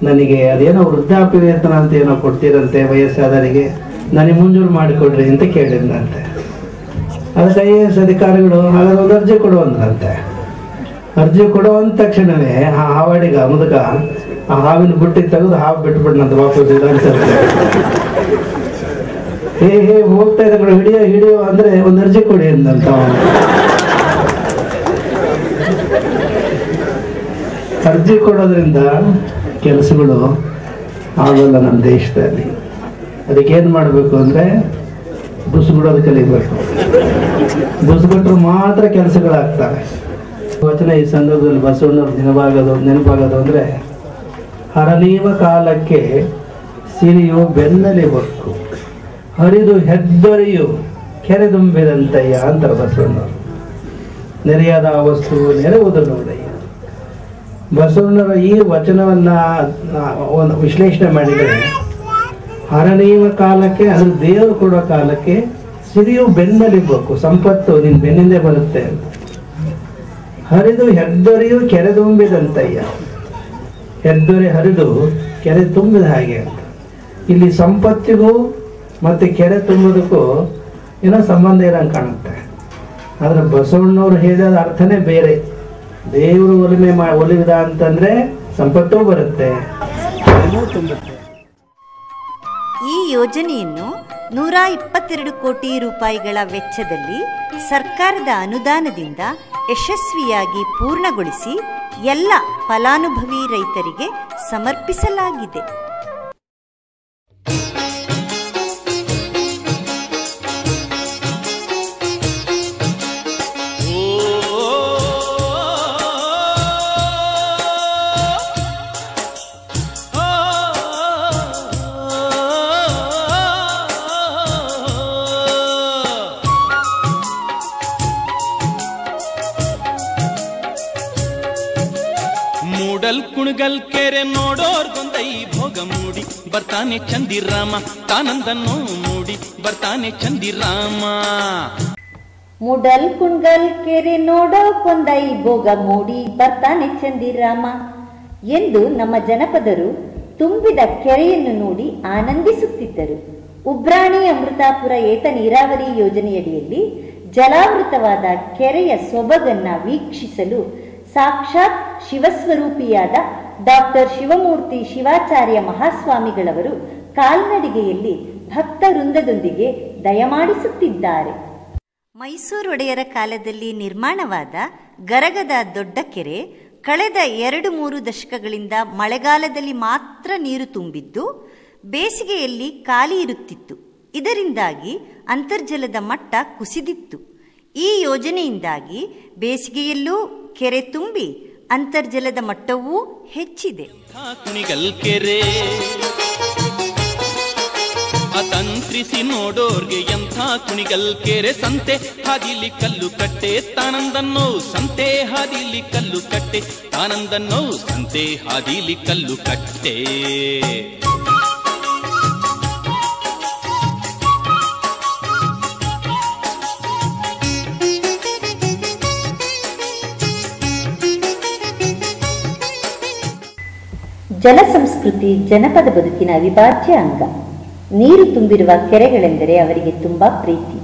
ನನಗೆ ಅದೇನೋ ವೃದ್ಧಾಪ್ಯ ವೇತನ ಅಂತ ಏನೋ ಕೊಡ್ತೀರಂತೆ ವಯಸ್ಸಾದವರಿಗೆ, ನನಗೆ ಮಂಜೂರು ಮಾಡಿಕೊಡ್ರಿ ಅಂತ ಕೇಳಿದ್ರಂತೆ. ಅದಕ್ಕೆ IAS ಅಧಿಕಾರಿಗಳು ಹಾಗಾದ್ರೆ ಒಂದು ಅರ್ಜಿ ಕೊಡುವಂದ್ರಂತೆ. ಅರ್ಜಿ ಕೊಡುವಂತ ತಕ್ಷಣವೇ ಆ ಹಾವಾಡಿಗ ಮುದುಕ ಆ ಹಾವಿನ ಬುಟ್ಟಿಗೆ ತೆಗೆದು ಹಾವು ಬಿಟ್ಬಿಡ್ನಂತ ವಾಪಸ್ ಇಲ್ಲ ಅಂತ. ಹೋಗ್ತಾ ಇದ್ದ ಹಿಡಿಯೋ ಅಂದ್ರೆ ಒಂದು ಅರ್ಜಿ ಕೊಡಿ ಅಂದಂತ. ಅರ್ಜಿ ಕೊಡೋದ್ರಿಂದ ಕೆಲಸಗಳು ಆಗಲ್ಲ ನಮ್ಮ ದೇಶದಲ್ಲಿ. ಅದಕ್ಕೇನು ಮಾಡಬೇಕು ಅಂದರೆ ಬುಸ್ಬಿಡೋದು ಕಲಿಬೇಕು. ಬುಸ್ಬಿಟ್ರೆ ಮಾತ್ರ ಕೆಲಸಗಳಾಗ್ತವೆ. ವಚನ ಈ ಸಂದರ್ಭದಲ್ಲಿ ಬಸವಣ್ಣವ್ರು ನೆನಪಾಗೋದು ಅಂದರೆ, ಹರನೀವ ಕಾಲಕ್ಕೆ ಸಿರಿಯು ಬೆನ್ನಲಿ ಹೊಕ್ಕು, ಹರಿದು ಹೆದ್ದರಿಯು ಕೆರೆದುಂಬಿದಂತಯ್ಯ ಅಂತಾರೆ ಬಸವಣ್ಣವರು. ನೆರೆಯಾದ ವಸ್ತು ನೆರೆಯುವುದು ನೋಡಯ್ಯ. ಬಸವಣ್ಣರ ಈ ವಚನವನ್ನ ಒಂದು ವಿಶ್ಲೇಷಣೆ ಮಾಡಿದರೆ, ಹರನೀವ ಕಾಲಕ್ಕೆ, ಅದು ದೇವರು ಕೊಡೋ ಕಾಲಕ್ಕೆ ಸಿರಿಯು ಬೆನ್ನಲಿಬೇಕು, ಸಂಪತ್ತು ನಿನ್ನ ಬೆನ್ನಿಂದೇ ಬರುತ್ತೆ ಅಂತ. ಹರಿದು ಹೆದ್ದರಿಯು ಕೆರೆ ತುಂಬಿದಂತಯ್ಯ, ಹೆದ್ದರಿ ಹರಿದು ಕೆರೆ ತುಂಬಿದ ಹಾಗೆ ಅಂತ. ಇಲ್ಲಿ ಸಂಪತ್ತಿಗೂ ಮತ್ತೆ ಕೆರೆ ತುಂಬೋದಕ್ಕೂ ಏನೋ ಸಂಬಂಧ ಇರಂಗೆ ಕಾಣುತ್ತೆ. ಆದ್ರೆ ಬಸವಣ್ಣವ್ರು ಹೇಳಿದ ಅರ್ಥನೇ ಬೇರೆ. ದೇವರು ಒಲಿವಿದ ಅಂತಂದ್ರೆ ಸಂಪತ್ತೂ ಬರುತ್ತೆ. ಈ ಯೋಜನೆಯನ್ನು 122 ಕೋಟಿ ರೂಪಾಯಿಗಳ ವೆಚ್ಚದಲ್ಲಿ ಸರ್ಕಾರದ ಅನುದಾನದಿಂದ ಯಶಸ್ವಿಯಾಗಿ ಪೂರ್ಣಗೊಳಿಸಿ ಎಲ್ಲ ಫಲಾನುಭವಿ ರೈತರಿಗೆ ಸಮರ್ಪಿಸಲಾಗಿದೆ. ಕುಣಗಲ್ ಕೆರೆ ನೋಡೋರ್ಗೊಂದೈ ಭೋಗ ಮೂಡಿ ಬರ್ತಾನೆ ಚಂದಿರಾಮ, ತಾನಂದನ್ನು ಮೂಡಿ ಬರ್ತಾನೆ ಚಂದಿರಾಮ. ಮೂಡಲ್ ಕುಣಗಲ್ ಕೆರೆ ನೋಡೋಕೊಂದೈ ಭೋಗ ಮೂಡಿ ಬರ್ತಾನೆ ಚಂದಿರಾಮ ಎಂದು ನಮ್ಮ ಜನಪದರು ತುಂಬಿದ ಕೆರೆಯನ್ನು ನೋಡಿ ಆನಂದಿಸುತ್ತಿದ್ದರು. ಉಬ್ರಾಣಿ ಅಮೃತಾಪುರ ಏತ ನೀರಾವರಿ ಯೋಜನೆಯಡಿಯಲ್ಲಿ ಜಲಾವೃತವಾದ ಕೆರೆಯ ಸೊಬಗನ್ನ ವೀಕ್ಷಿಸಲು ಸಾಕ್ಷಾತ್ ಶಿವಸ್ವರೂಪಿಯಾದ ಡಾಕ್ಟರ್ ಶಿವಮೂರ್ತಿ ಶಿವಾಚಾರ್ಯ ಮಹಾಸ್ವಾಮಿಗಳವರು ಕಾಲ್ನಡಿಗೆಯಲ್ಲಿ ಭಕ್ತ ವೃಂದದೊಂದಿಗೆ ದಯಮಾಡಿಸುತ್ತಿದ್ದಾರೆ. ಮೈಸೂರು ಒಡೆಯರ ಕಾಲದಲ್ಲಿ ನಿರ್ಮಾಣವಾದ ಗರಗದ ದೊಡ್ಡ ಕೆರೆ ಕಳೆದ 2-3 ದಶಕಗಳಿಂದ ಮಳೆಗಾಲದಲ್ಲಿ ಮಾತ್ರ ನೀರು ತುಂಬಿದ್ದು ಬೇಸಿಗೆಯಲ್ಲಿ ಖಾಲಿ ಇರುತ್ತಿತ್ತು. ಇದರಿಂದಾಗಿ ಅಂತರ್ಜಲದ ಮಟ್ಟ ಕುಸಿದಿತ್ತು. ಈ ಯೋಜನೆಯಿಂದಾಗಿ ಬೇಸಿಗೆಯಲ್ಲೂ ಕೆರೆ ತುಂಬಿ ಅಂತರ್ಜಲದ ಮಟ್ಟವೂ ಹೆಚ್ಚಿದೆ. ಕುಣಿಗಲ್ ಕೆರೆ ಅತಂತ್ರಿಸಿ ನೋಡೋರ್ಗೆ ಎಂಥ ಕುಣಿಗಲ್ ಕೆರೆ, ಸಂತೆ ಹಾದಿಲಿ ಕಲ್ಲು ಕಟ್ಟೆ ತಾನಂದನ್ನೋ, ಸಂತೆ ಹಾದಿಲಿ ಕಲ್ಲು ಕಟ್ಟೆ ತಾನಂದನ್ನೋ, ಸಂತೆ ಹಾದಿಲಿ ಕಲ್ಲು ಕಟ್ಟೆ. ಜಲ ಸಂಸ್ಕೃತಿ ಜನಪದ ಬದುಕಿನ ಅವಿಭಾಜ್ಯ ಅಂಗ. ನೀರು ತುಂಬಿರುವ ಕೆರೆಗಳೆಂದರೆ ಅವರಿಗೆ ತುಂಬಾ ಪ್ರೀತಿ.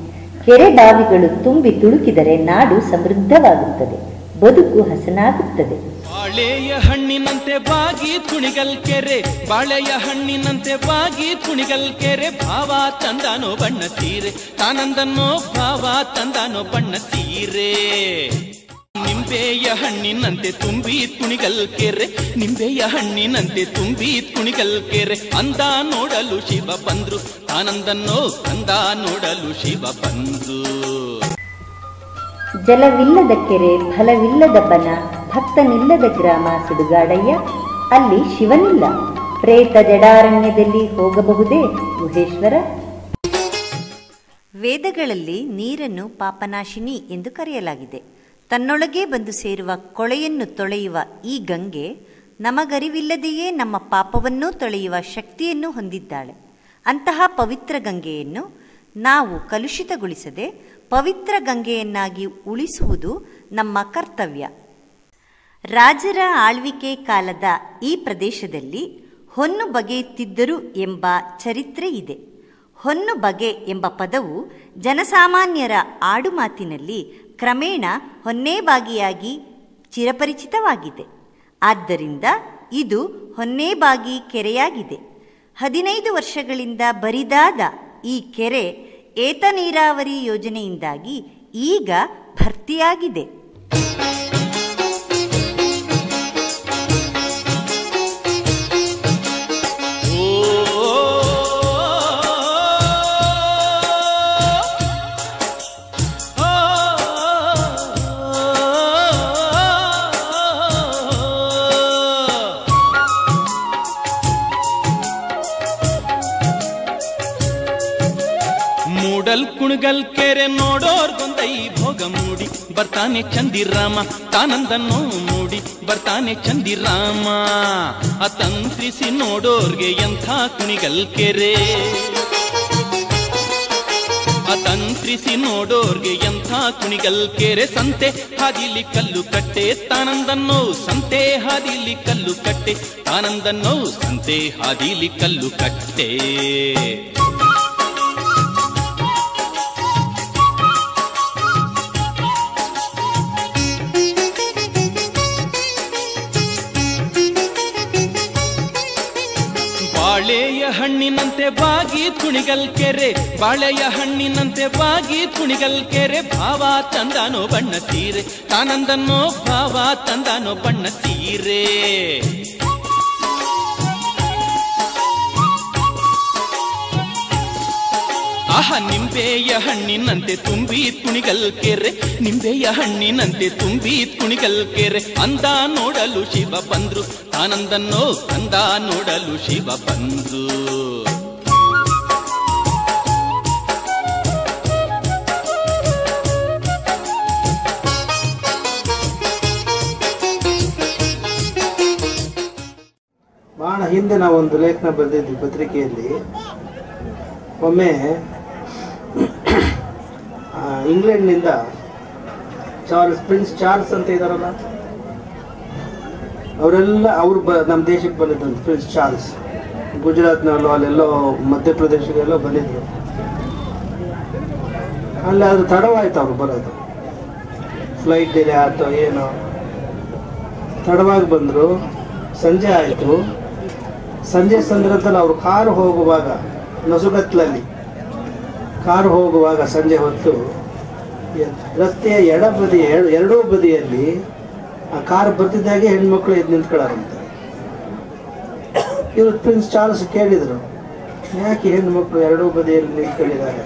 ಕೆರೆ ಬಾವಿಗಳು ತುಂಬಿ ತುಳುಕಿದರೆ ನಾಡು ಸಮೃದ್ಧವಾಗುತ್ತದೆ, ಬದುಕು ಹಸನಾಗುತ್ತದೆ. ಬಾಳೆಯ ಹಣ್ಣಿನಂತೆ ಬಾಗಿ ಕುಣಿಗಲ್ ಕೆರೆ, ಬಾಳೆಯ ಹಣ್ಣಿನಂತೆ ಬಾಗಿ ಕುಣಿಗಲ್ ಕೆರೆ, ಭಾವ ತಂದಾನೋ ಬಣ್ಣ ಸೀರೆ ತಾನಂದನ್ನೋ, ಭಾವ ತಂದಾನೋ ಬಣ್ಣ ಸೀರೆ. ನಿಂಬೆಯ ಹಣ್ಣಿನಂತೆ ತುಂಬಿ ಕುಣಿಗಲ್ ಕೆರೆ, ನಿಂಬೆಯ ಹಣ್ಣಿನಂತೆ ತುಂಬಿ ಕುಣಿಗಲ್ ಕೆರೆ. ಅಂದ ನೋಡಲು ಶಿವ ಬಂದ್ರು, ಆನಂದನ್ನೋ ಅಂದ ನೋಡಲು ಶಿವ ಬಂದ್ರು. ಜಲವಿಲ್ಲದ ಕೆರೆ, ಫಲವಿಲ್ಲದ ಬನ, ಭಕ್ತನಿಲ್ಲದ ಗ್ರಾಮ ಸುಡುಗಾಡಯ್ಯ, ಅಲ್ಲಿ ಶಿವನಿಲ್ಲ. ಪ್ರೇತ ಜಡಾರಣ್ಯದಲ್ಲಿ ಹೋಗಬಹುದೇ ಗುಹೇಶ್ವರ? ವೇದಗಳಲ್ಲಿ ನೀರನ್ನು ಪಾಪನಾಶಿನಿ ಎಂದು ಕರೆಯಲಾಗಿದೆ. ತನ್ನೊಳಗೆ ಬಂದು ಸೇರುವ ಕೊಳೆಯನ್ನು ತೊಳೆಯುವ ಈ ಗಂಗೆ ನಮಗರಿವಿಲ್ಲದೆಯೇ ನಮ್ಮ ಪಾಪವನ್ನೂ ತೊಳೆಯುವ ಶಕ್ತಿಯನ್ನು ಹೊಂದಿದ್ದಾಳೆ. ಅಂತಹ ಪವಿತ್ರ ಗಂಗೆಯನ್ನು ನಾವು ಕಲುಷಿತಗೊಳಿಸದೆ ಪವಿತ್ರ ಗಂಗೆಯನ್ನಾಗಿ ಉಳಿಸುವುದು ನಮ್ಮ ಕರ್ತವ್ಯ. ರಾಜರ ಆಳ್ವಿಕೆ ಕಾಲದ ಈ ಪ್ರದೇಶದಲ್ಲಿ ಹೊನ್ನು ಬಗೆಯುತ್ತಿದ್ದರು ಎಂಬ ಚರಿತ್ರೆ ಇದೆ. ಹೊನ್ನು ಬಗೆ ಎಂಬ ಪದವು ಜನಸಾಮಾನ್ಯರ ಆಡುಮಾತಿನಲ್ಲಿ ಕ್ರಮೇಣ ಹೊನ್ನೇಬಾಗಿಯಾಗಿ ಚಿರಪರಿಚಿತವಾಗಿದೆ. ಆದ್ದರಿಂದ ಇದು ಹೊನ್ನೇಬಾಗಿ ಕೆರೆಯಾಗಿದೆ. 15 ವರ್ಷಗಳಿಂದ ಬರಿದಾದ ಈ ಕೆರೆ ಏತ ನೀರಾವರಿ ಯೋಜನೆಯಿಂದಾಗಿ ಈಗ ಭರ್ತಿಯಾಗಿದೆ. ಕುಣಗಲ್ ಕೆರೆ ನೋಡೋರ್ಗೊಂದೈ ಭೋಗ ಮೂಡಿ ಬರ್ತಾನೆ ಚಂದಿರಾಮ, ತಾನಂದನ್ನೋ ಮೂಡಿ ಬರ್ತಾನೆ ಚಂದಿರಾಮ. ಅತಂತ್ರಿಸಿ ನೋಡೋರ್ಗೆ ಎಂಥ ಕುಣಿಗಲ್ ಕೆರೆ, ಅತಂತ್ರಿಸಿ ನೋಡೋರ್ಗೆ ಎಂಥ ಕುಣಿಗಲ್ ಕೆರೆ. ಸಂತೆ ಹಾದಿಲಿ ಕಲ್ಲು ಕಟ್ಟೆ ತಾನಂದನ್ನೋ, ಸಂತೆ ಹಾದಿಲಿ ಕಲ್ಲು ಕಟ್ಟೆ ತಾನಂದನ್ನೋ, ಸಂತೆ ಹಾದಿಲಿ ಕಲ್ಲು ಕಟ್ಟೆ. ಬಾಳೆಯ ಹಣ್ಣಿನಂತೆ ಬಾಗಿ ಕುಣಿಗಲ್ ಕೆರೆ, ಬಾಳೆಯ ಹಣ್ಣಿನಂತೆ ಬಾಗಿ ಕುಣಿಗಲ್ ಕೆರೆ. ಭಾವ ತಂದಾನೋ ಬಣ್ಣ ಸೀರೆ ತಾನಂದನ್ನೋ, ಭಾವ ತಂದಾನೋ ಬಣ್ಣ ಸೀರೆ. ಆಹ ನಿಂಬೆಯ ಹಣ್ಣಿನಂತೆ ತುಂಬಿ ಕುಣಿಗಲ್ ಕೆರೆ, ನಿಂಬೆಯ ಹಣ್ಣಿನಂತೆ ತುಂಬಿ ಕುಣಿಗಲ್ ಕೆರೆ. ಅಂದ ನೋಡಲು ಶಿವ ಬಂದ್ರು, ಆನಂದನ್ನೋ ಅಂದ ನೋಡಲು ಶಿವ ಬಂದ್ರು. ಬಹಳ ಹಿಂದೆ ನಾವೊಂದು ಲೇಖನ ಬರೆದಿದ್ವಿ ಪತ್ರಿಕೆಯಲ್ಲಿ. ಒಮ್ಮೆ ಇಂಗ್ಲೆಂಡ್ನಿಂದ ಪ್ರಿನ್ಸ್ ಚಾರ್ಲ್ಸ್ ಅಂತ ಇದ್ದಾರಲ್ಲ, ಅವರೆಲ್ಲ ನಮ್ಮ ದೇಶಕ್ಕೆ ಬಂದಿದ್ರು. ಪ್ರಿನ್ಸ್ ಚಾರ್ಲ್ಸ್ ಗುಜರಾತ್ನಲ್ಲೋ ಅಲ್ಲೆಲ್ಲೋ ಮಧ್ಯಪ್ರದೇಶದೆಲ್ಲೋ ಬಂದಿದ್ರು. ಅಲ್ಲಿ ಅದು ತಡವಾಯ್ತು ಅವ್ರು ಬರೋದು, ಫ್ಲೈಟ್ ಡಿಲೇ ಆಯ್ತು ಏನೋ, ತಡವಾಗಿ ಬಂದರು. ಸಂಜೆ ಆಯಿತು. ಸಂಜೆ ಸಂದರ್ಭದಲ್ಲಿ ಅವರು ಕಾರು ಹೋಗುವಾಗ, ನಸುಗತ್ಲಲ್ಲಿ ಕಾರು ಹೋಗುವಾಗ ಸಂಜೆ ಹೊತ್ತು ರಸ್ತೆಯ ಎರಡೂ ಬದಿಯಲ್ಲಿ ಆ ಕಾರು ಬರ್ತಿದ್ದಾಗೆ ಹೆಣ್ಮಕ್ಳು ಎದ್ದು ನಿಂತ್ಕೊಳ್ಳಾರಂತೆ. ಇವರು ಪ್ರಿನ್ಸ್ ಚಾರ್ಲ್ಸ್ ಕೇಳಿದರು, ಯಾಕೆ ಹೆಣ್ಮಕ್ಳು ಎರಡೂ ಬದಿಯಲ್ಲಿ ನಿಂತ್ಕೊಂಡಿದ್ದಾರೆ?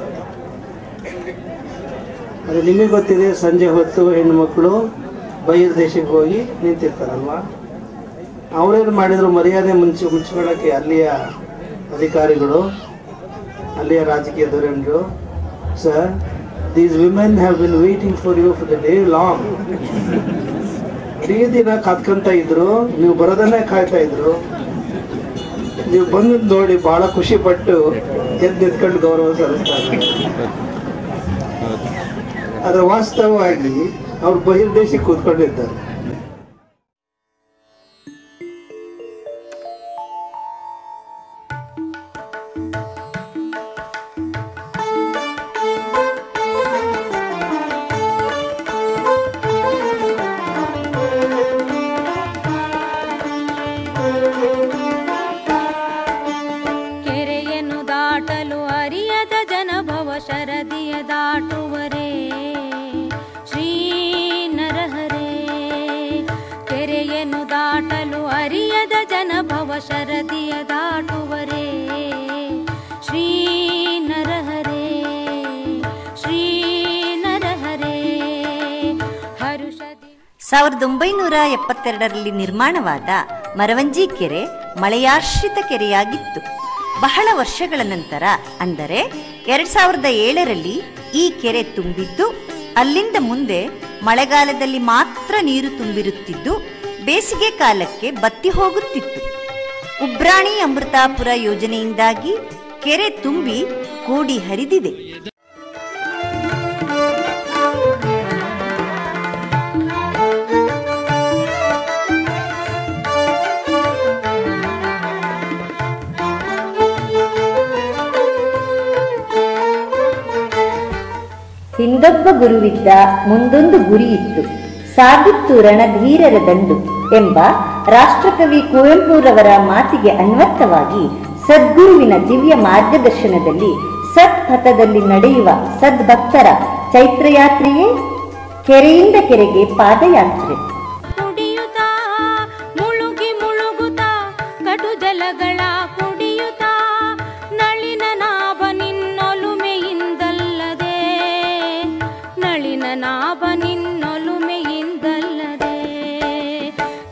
ಅದು ನಿಮಗೆ ಗೊತ್ತಿದೆ, ಸಂಜೆ ಹೊತ್ತು ಹೆಣ್ಮಕ್ಳು ಬಹಿರ್ ದೇಶಕ್ಕೆ ಹೋಗಿ ನಿಂತಿರ್ತಾರಲ್ವಾ. ಅವರೇನು ಮಾಡಿದ್ರು, ಮರ್ಯಾದೆ ಮುಚ್ಕೊಳ್ಳೋಕ್ಕೆ ಅಲ್ಲಿಯ ಅಧಿಕಾರಿಗಳು, ಅಲ್ಲಿಯ ರಾಜಕೀಯ ಧೋರಣೆಗಳು, sir these women have been waiting for you for the day long. ಇಡೀ ದಿನ ಕಾತ್ಕೊಂತ ಇದ್ರು, ನೀವು ಬರೋದನ್ನೇ ಕಾಯ್ತಾ ಇದ್ರು. ನೀವು ಬಂದು ನೋಡಿ ಬಹಳ ಖುಷಿ ಪಟ್ಟು ಎದ್ದು ನಿಂತ್ಕೊಂಡು ಗೌರವ ಸಲ್ಲಿಸ್ತಾರೆ. ಅದರ ವಾಸ್ತವವಾಗಿ ಅವ್ರು ಬಹಿರ್ದೇಶಕ್ಕೆ ಕೂತ್ಕೊಂಡಿದ್ದಾರೆ. ಶರದಿಯ ದಾಟುವರೇ ಶ್ರೀ ನರಹರೇ. ದಾಟುವರೇ ಶ್ರೀ ನರಹರೇ ಶ್ರೀ ನರಹರೇ ಹರುಷದಿ. 1972ರಲ್ಲಿ ನಿರ್ಮಾಣವಾದ ಮರವಂಜಿ ಕೆರೆ ಮಳೆಯಾಶ್ರಿತ ಕೆರೆಯಾಗಿತ್ತು. ಬಹಳ ವರ್ಷಗಳ ನಂತರ ಅಂದರೆ 2007ರಲ್ಲಿ ಈ ಕೆರೆ ತುಂಬಿದ್ದು, ಅಲ್ಲಿಂದ ಮುಂದೆ ಮಳೆಗಾಲದಲ್ಲಿ ಮಾತ್ರ ನೀರು ತುಂಬಿರುತ್ತಿದ್ದು, ಬೇಸಿಗೆ ಕಾಲಕ್ಕೆ ಬತ್ತಿ ಹೋಗುತ್ತಿತ್ತು. ಉಬ್ರಾಣಿ ಅಮೃತಾಪುರ ಯೋಜನೆಯಿಂದಾಗಿ ಕೆರೆ ತುಂಬಿ ಕೋಡಿ ಹರಿದಿದೆ. ಹಿಂದೊಬ್ಬ ಗುರುವಿದ್ದ, ಮುಂದೊಂದು ಗುರಿಯಿತ್ತು, ಸಾಗಿತ್ತು ರಣಧೀರರ ದಂಡು ಎಂಬ ರಾಷ್ಟ್ರಕವಿ ಕುವೆಂಪುರವರ ಮಾತಿಗೆ ಅನ್ವರ್ಥವಾಗಿ ಸದ್ಗುರುವಿನ ದಿವ್ಯ ಮಾರ್ಗದರ್ಶನದಲ್ಲಿ ಸತ್ಪಥದಲ್ಲಿ ನಡೆಯುವ ಸದ್ಭಕ್ತರ ಚೈತ್ರಯಾತ್ರೆಯೇ ಕೆರೆಯಿಂದ ಕೆರೆಗೆ ಪಾದಯಾತ್ರೆ. ಕುಡಿಯುತ್ತಾ ಮುಳುಗಿ ಮುಳುಗುತ್ತಾ ಕಡು ಜಲಗಳ ಕುಡಿಯುತ್ತಾ ನಳಿನ ನಾಭ ನಿನ್ನೊಲುಮೆಯಿಂದಲ್ಲದೆ ನಳಿನ ನಾಭ ನಿನ್ನೊಲುಮೆಯಿಂದಲ್ಲದೆ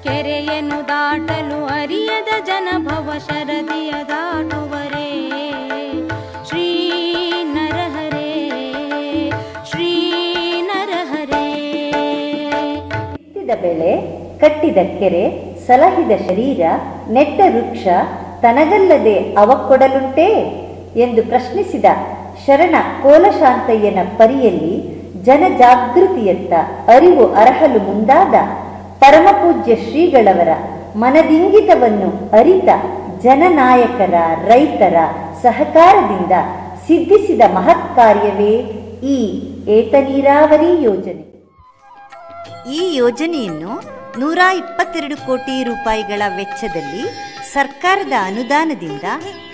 ಕೆರೆಯನ್ನು ದಾಟಲು ಅರಿಯದ ಜನಭವ ಶರದಿಯ ದಾಟುವರೇ ಶ್ರೀ ನರಹರೇ ಶ್ರೀ ನರಹರೇ. ಬಿತ್ತಿದ ಬೆಳೆ, ಕಟ್ಟಿದ ಕೆರೆ, ಸಲಹಿದ ಶರೀರ, ನೆಟ್ಟ ವೃಕ್ಷ ತನಗಲ್ಲದೆ ಅವ ಕೊಡಲುಂಟೇ ಎಂದು ಪ್ರಶ್ನಿಸಿದ ಶರಣ ಕೋಲಶಾಂತಯ್ಯನ ಪರಿಯಲ್ಲಿ ಜನಜಾಗೃತಿಯತ್ತ ಅರಿವು ಅರಹಲು ಮುಂದಾದ ಪರಮಪೂಜ್ಯ ಶ್ರೀಗಳವರ ಮನದಿಂಗಿತವನ್ನು ಅರಿತ ಜನನಾಯಕರ ರೈತರ ಸಹಕಾರದಿಂದ ಸಿದ್ಧಿಸಿದ ಮಹತ್ ಕಾರ್ಯವೇ ಈ ಏತ ನೀರಾವರಿ ಯೋಜನೆ. ಈ ಯೋಜನೆಯನ್ನು 122 ಕೋಟಿ ರೂಪಾಯಿಗಳ ವೆಚ್ಚದಲ್ಲಿ ಸರ್ಕಾರದ ಅನುದಾನದಿಂದ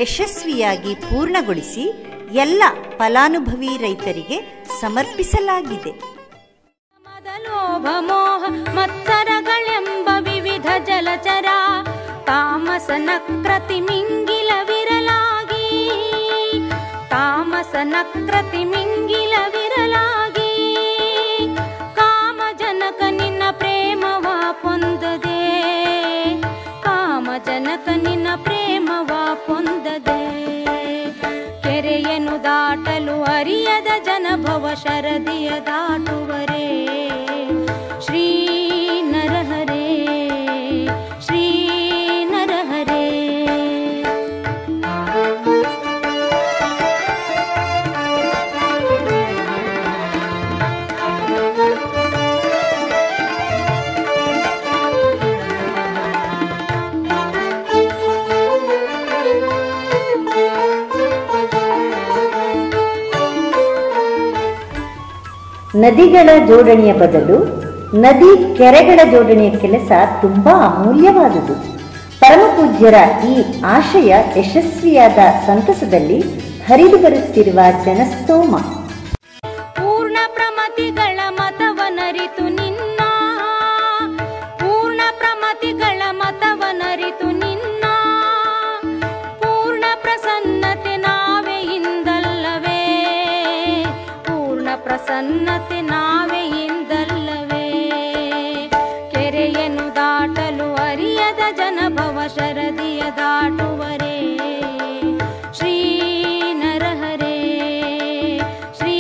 ಯಶಸ್ವಿಯಾಗಿ ಪೂರ್ಣಗೊಳಿಸಿ ಎಲ್ಲ ಫಲಾನುಭವಿ ರೈತರಿಗೆ ಸಮರ್ಪಿಸಲಾಗಿದೆ. ಲೋಭ ಮೋಹ ಮತ್ಸರಗಳೆಂಬ ವಿವಿಧ ಜಲಚರ ತಾಮಸ ನಕ್ರತಿ ಮಿಂಗಿಲ ವಿರಲಾಗಿ ತಾಮಸ ನಕ್ರತಿ ಮಿಂಗಿಲ ವಿರಲಾಗಿ ಕಾಮ ಜನಕ ನಿನ್ನ ಪ್ರೇಮವ ಪೊಂದದೆ ಕಾಮ ಜನಕ ನಿನ್ನ ಪ್ರೇಮವ ಪೊಂದದೆ ಕೆರೆಯನ್ನು ದಾಟಲು ಅರಿಯದ ಜನಭವ ಶರದಿಯ ದಾಟುವರೇ ಶ್ರೀ ನರಹರೇ ಶ್ರೀ ನರಹರೇ. ನದಿಗಳ ಜೋಡಣೆಯ ಬದಲು ನದಿ ಕೆರೆಗಳ ಜೋಡಣೆಯ ಕೆಲಸ ತುಂಬಾ ಅಮೂಲ್ಯವಾದುದು. ಪರಮಪೂಜ್ಯರ ಈ ಆಶಯ ಯಶಸ್ವಿಯಾದ ಸಂತಸದಲ್ಲಿ ಹರಿದು ಬರುತ್ತಿರುವ ಜನಸ್ತೋಮ. ಪೂರ್ಣ ಪ್ರಮತಿಗಳ ಮತವನರಿತು ನಿನ್ನ ಪೂರ್ಣ ಪ್ರಮತಿಗಳ ಮತವನರಿತು ನಿನ್ನ ಪೂರ್ಣ ಪ್ರಸನ್ನತೆ ನಾವೇ ಇಂದಲ್ಲವೇ ಪೂರ್ಣ ಪ್ರಸನ್ನತೆ ನಾವೇ ಇಂದಲ್ಲವೇ ಕೆರೆಯನ್ನು ದಾಟಲು ಅರಿಯದ ಜನಭವ ಶರದಿಯ ದಾಟುವರೇ ಶ್ರೀ ನರಹರೇ ಶ್ರೀ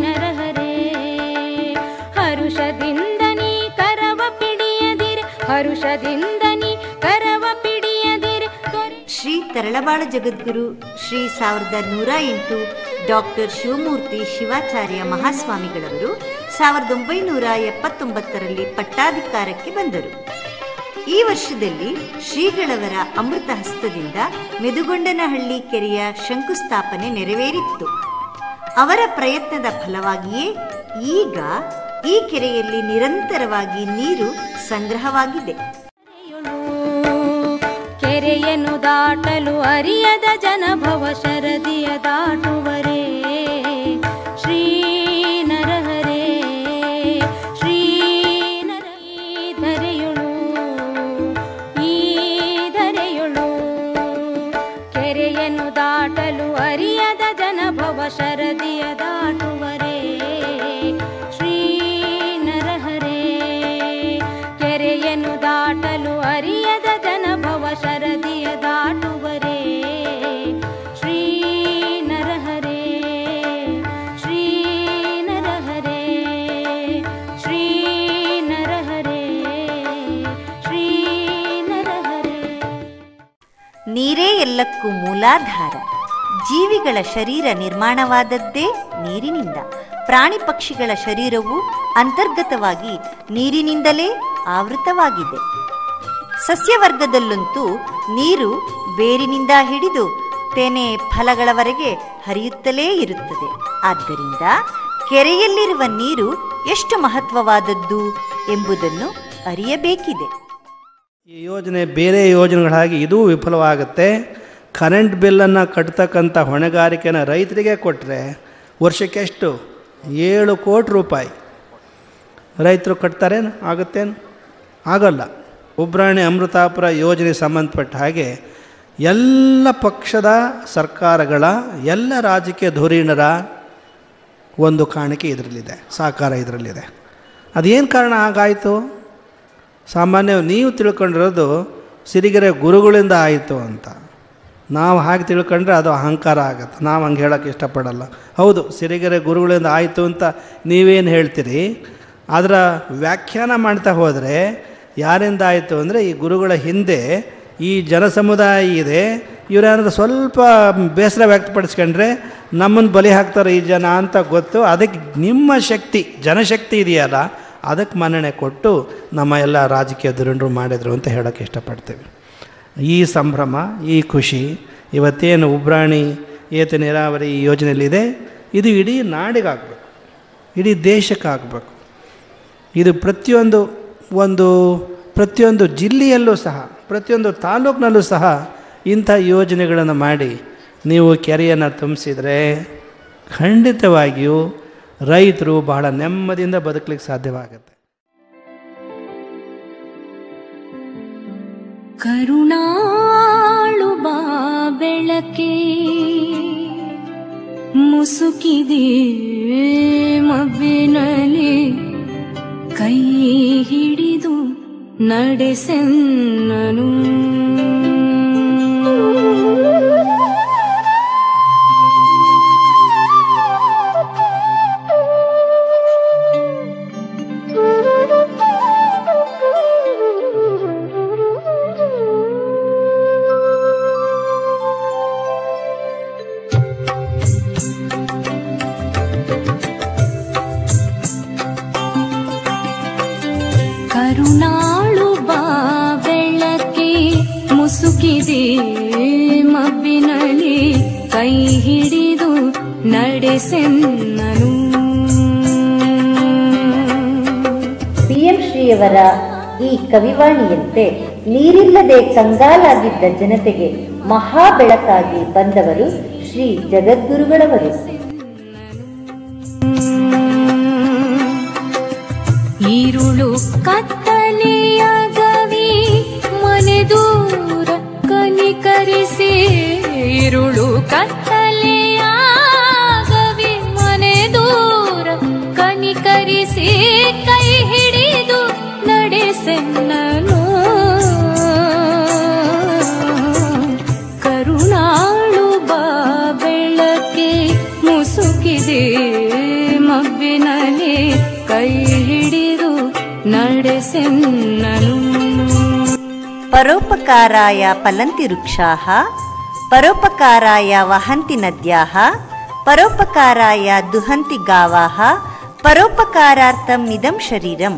ನರಹರೇ. ಹರುಷದಿಂದ ನೀ ಕರವ ಪಿಡಿಯದಿರೆ ಹರುಷದಿಂದ ನೀ ಕರವ ಪಿಡಿಯದಿರೆ. ಶ್ರೀ ತರಳಬಾಳ ಜಗದ್ಗುರು ಶ್ರೀ 1108 ಡಾಕ್ಟರ್ ಶಿವಮೂರ್ತಿ ಶಿವಾಚಾರ್ಯ ಮಹಾಸ್ವಾಮಿಗಳವರು 1979ರಲ್ಲಿ ಪಟ್ಟಾಧಿಕಾರಕ್ಕೆ ಬಂದರು. ಈ ವರ್ಷದಲ್ಲಿ ಶ್ರೀಗಳವರ ಅಮೃತ ಹಸ್ತದಿಂದ ಮೆದುಗೊಂಡನಹಳ್ಳಿ ಕೆರೆಯ ಶಂಕುಸ್ಥಾಪನೆ ನೆರವೇರಿತ್ತು. ಅವರ ಪ್ರಯತ್ನದ ಫಲವಾಗಿಯೇ ಈಗ ಈ ಕೆರೆಯಲ್ಲಿ ನಿರಂತರವಾಗಿ ನೀರು ಸಂಗ್ರಹವಾಗಿದೆ. ಕೆರೆಯನ್ನು ದಾಟಲು ಅರಿಯದ ಜನಭವ ಶರದಿಯ ದಾಟುವರೇ ಶ್ರೀ ನರಹರೇ ಶ್ರೀ ನರ. ಈ ಧರೆಯೊಳು ದಾಟಲು ಅರಿಯದ ಜನಭವ ಶರದಿಯ ದಾಟುವರೇ ಶ್ರೀ ನರಹರೇ. ಕೆರೆಯನ್ನು ದಾಟಲು ಅರಿಯದ ಜನಭವ ಶರದಿಯ ದಾಟುವರೇ ಶ್ರೀ ನರಹರೇ ಶ್ರೀ ನರಹರೇ ಶ್ರೀ ನರಹರೇ ಶ್ರೀ ನರಹರೇ. ನೀರೇ ಎಲ್ಲಕ್ಕೂ ಮೂಲಾಧಾರ. ಜೀವಿಗಳ ಶರೀರ ನಿರ್ಮಾಣವಾದದ್ದೇ ನೀರಿನಿಂದ. ಪ್ರಾಣಿ ಪಕ್ಷಿಗಳ ಶರೀರವು ಅಂತರ್ಗತವಾಗಿ ನೀರಿನಿಂದಲೇ ಆವೃತವಾಗಿದೆ. ಸಸ್ಯವರ್ಗದಲ್ಲಂತೂ ನೀರು ಬೇರಿನಿಂದ ಹಿಡಿದು ತೆನೆ ಫಲಗಳವರೆಗೆ ಹರಿಯುತ್ತಲೇ ಇರುತ್ತದೆ. ಆದ್ದರಿಂದ ಕೆರೆಯಲ್ಲಿರುವ ನೀರು ಎಷ್ಟು ಮಹತ್ವವಾದದ್ದು ಎಂಬುದನ್ನು ಅರಿಯಬೇಕಿದೆ. ಈ ಯೋಜನೆ ಬೇರೆ ಯೋಜನೆಗಳಾಗಿ ಇದೂ ವಿಫಲವಾಗುತ್ತೆ. ಕರೆಂಟ್ ಬಿಲ್ಲನ್ನು ಕಟ್ತಕ್ಕಂಥ ಹೊಣೆಗಾರಿಕೆನ ರೈತರಿಗೆ ಕೊಟ್ಟರೆ ವರ್ಷಕ್ಕೆ ಎಷ್ಟು? 7 ಕೋಟಿ ರೂಪಾಯಿ. ರೈತರು ಕಟ್ತಾರೇನು? ಆಗುತ್ತೇನು? ಆಗೋಲ್ಲ. ಉಬ್ರಾಣಿ ಅಮೃತಾಪುರ ಯೋಜನೆ ಸಂಬಂಧಪಟ್ಟ ಹಾಗೆ ಎಲ್ಲ ಪಕ್ಷದ ಸರ್ಕಾರಗಳ, ಎಲ್ಲ ರಾಜಕೀಯ ಧುರೀಣರ ಒಂದು ಕಾಣಿಕೆ ಇದರಲ್ಲಿದೆ, ಸಹಕಾರ ಇದರಲ್ಲಿದೆ. ಅದೇನು ಕಾರಣ ಆಗಾಯಿತು? ಸಾಮಾನ್ಯ ನೀವು ತಿಳ್ಕೊಂಡಿರೋದು ಸಿರಿಗೆರೆ ಗುರುಗಳಿಂದ ಆಯಿತು ಅಂತ. ನಾವು ಹಾಗೆ ತಿಳ್ಕೊಂಡ್ರೆ ಅದು ಅಹಂಕಾರ ಆಗುತ್ತೆ. ನಾವು ಹಂಗೆ ಹೇಳೋಕ್ಕೆ ಇಷ್ಟಪಡಲ್ಲ. ಹೌದು, ಸಿರಿಗೆರೆ ಗುರುಗಳಿಂದ ಆಯಿತು ಅಂತ ನೀವೇನು ಹೇಳ್ತೀರಿ, ಅದರ ವ್ಯಾಖ್ಯಾನ ಮಾಡ್ತಾ ಹೋದರೆ ಯಾರಿಂದ ಆಯಿತು ಅಂದರೆ ಈ ಗುರುಗಳ ಹಿಂದೆ ಈ ಜನಸಮುದಾಯ ಇದೆ. ಇವರೇನಾದ್ರು ಸ್ವಲ್ಪ ಬೇಸರ ವ್ಯಕ್ತಪಡಿಸ್ಕೊಂಡ್ರೆ ನಮ್ಮನ್ನು ಬಲಿ ಹಾಕ್ತಾರೆ ಈ ಜನ ಅಂತ ಗೊತ್ತು. ಅದಕ್ಕೆ ನಿಮ್ಮ ಶಕ್ತಿ, ಜನಶಕ್ತಿ ಇದೆಯಲ್ಲ, ಅದಕ್ಕೆ ಮನ್ನಣೆ ಕೊಟ್ಟು ನಮ್ಮ ಎಲ್ಲ ರಾಜಕೀಯ ಧುರೀಣರು ಮಾಡಿದರು ಅಂತ ಹೇಳೋಕ್ಕೆ ಇಷ್ಟಪಡ್ತೇವೆ. ಈ ಸಂಭ್ರಮ, ಈ ಖುಷಿ ಇವತ್ತೇನು ಉಬ್ರಾಣಿ ಏತ ನೀರಾವರಿ ಯೋಜನೆಯಲ್ಲಿದೆ, ಇದು ಇಡೀ ನಾಡಿಗಾಗಬೇಕು, ಇಡೀ ದೇಶಕ್ಕಾಗಬೇಕು. ಇದು ಪ್ರತಿಯೊಂದು ಜಿಲ್ಲೆಯಲ್ಲೂ ಸಹ, ಪ್ರತಿಯೊಂದು ತಾಲೂಕಿನಲ್ಲೂ ಸಹ ಇಂಥ ಯೋಜನೆಗಳನ್ನು ಮಾಡಿ ನೀವು ಕೆರೆಯನ್ನು ತುಂಬಿಸಿದರೆ ಖಂಡಿತವಾಗಿಯೂ ರೈತರು ಬಹಳ ನೆಮ್ಮದಿಯಿಂದ ಬದುಕಲಿಕ್ಕೆ ಸಾಧ್ಯವಾಗುತ್ತೆ. ಕರುಣಾಳು ಬಾ ಬೆಳಕೆ ಮುಸುಕಿದೆ ಮಬ್ಬಿನಲ್ಲಿ, ಕೈ ಹಿಡಿದು ನಡೆಸೆನ್ನನು. ಕರುಣಾಳು ಬಾ ಬೆಳಕೆ ಮುಸುಕಿದೆ ಮಬ್ಬಿನಲ್ಲಿ, ಕೈ ಹಿಡಿದು ನಡೆಸೆನ್ನನು. PM ಶ್ರೀಯವರ ಈ ಕವಿವಾಣಿಯಂತೆ ನೀರಿಲ್ಲದೆ ಕಂಗಾಲಾಗಿದ್ದ ಜನತೆಗೆ ಮಹಾ ಬೆಳಕಾಗಿ ಬಂದವರು ಶ್ರೀ ಜಗದ್ಗುರುಗಳವರು. ಈರುಳು ಕತ್ತಲೆಯಾಗವಿ ಮನೆ ದೂರ ಕನಿಕರಿಸಿ, ಈರುಳು ಕತ್ತಲೆಯಾಗವಿ ಮನೆ ದೂರ ಕನಿಕರಿಸಿ, ಕೈ ಹಿಡಿದು ನಡೆಸೆನ್ನನು. ಕರುಣಾಳು ಬಾ ಬೆಳಕೆ ಮುಸುಕಿದೆ ಮಬ್ಬಿನಲ್ಲಿ, ಕೈ ಹಿಡಿದು ನಡೆಸೆನ್ನನು. ಪರೋಪಕಾರಾಯ ಫಲಂತಿ ವೃಕ್ಷಾಃ, ಪರೋಪಕಾರಾಯ ವಹಂತಿ ನದ್ಯಾಃ, ಪರೋಪಕಾರಾಯ ದುಹಂತಿ ಗಾವಾಃ, ಪರೋಪಕಾರಾರ್ಥಂ ಇದಂ ಶರೀರಂ.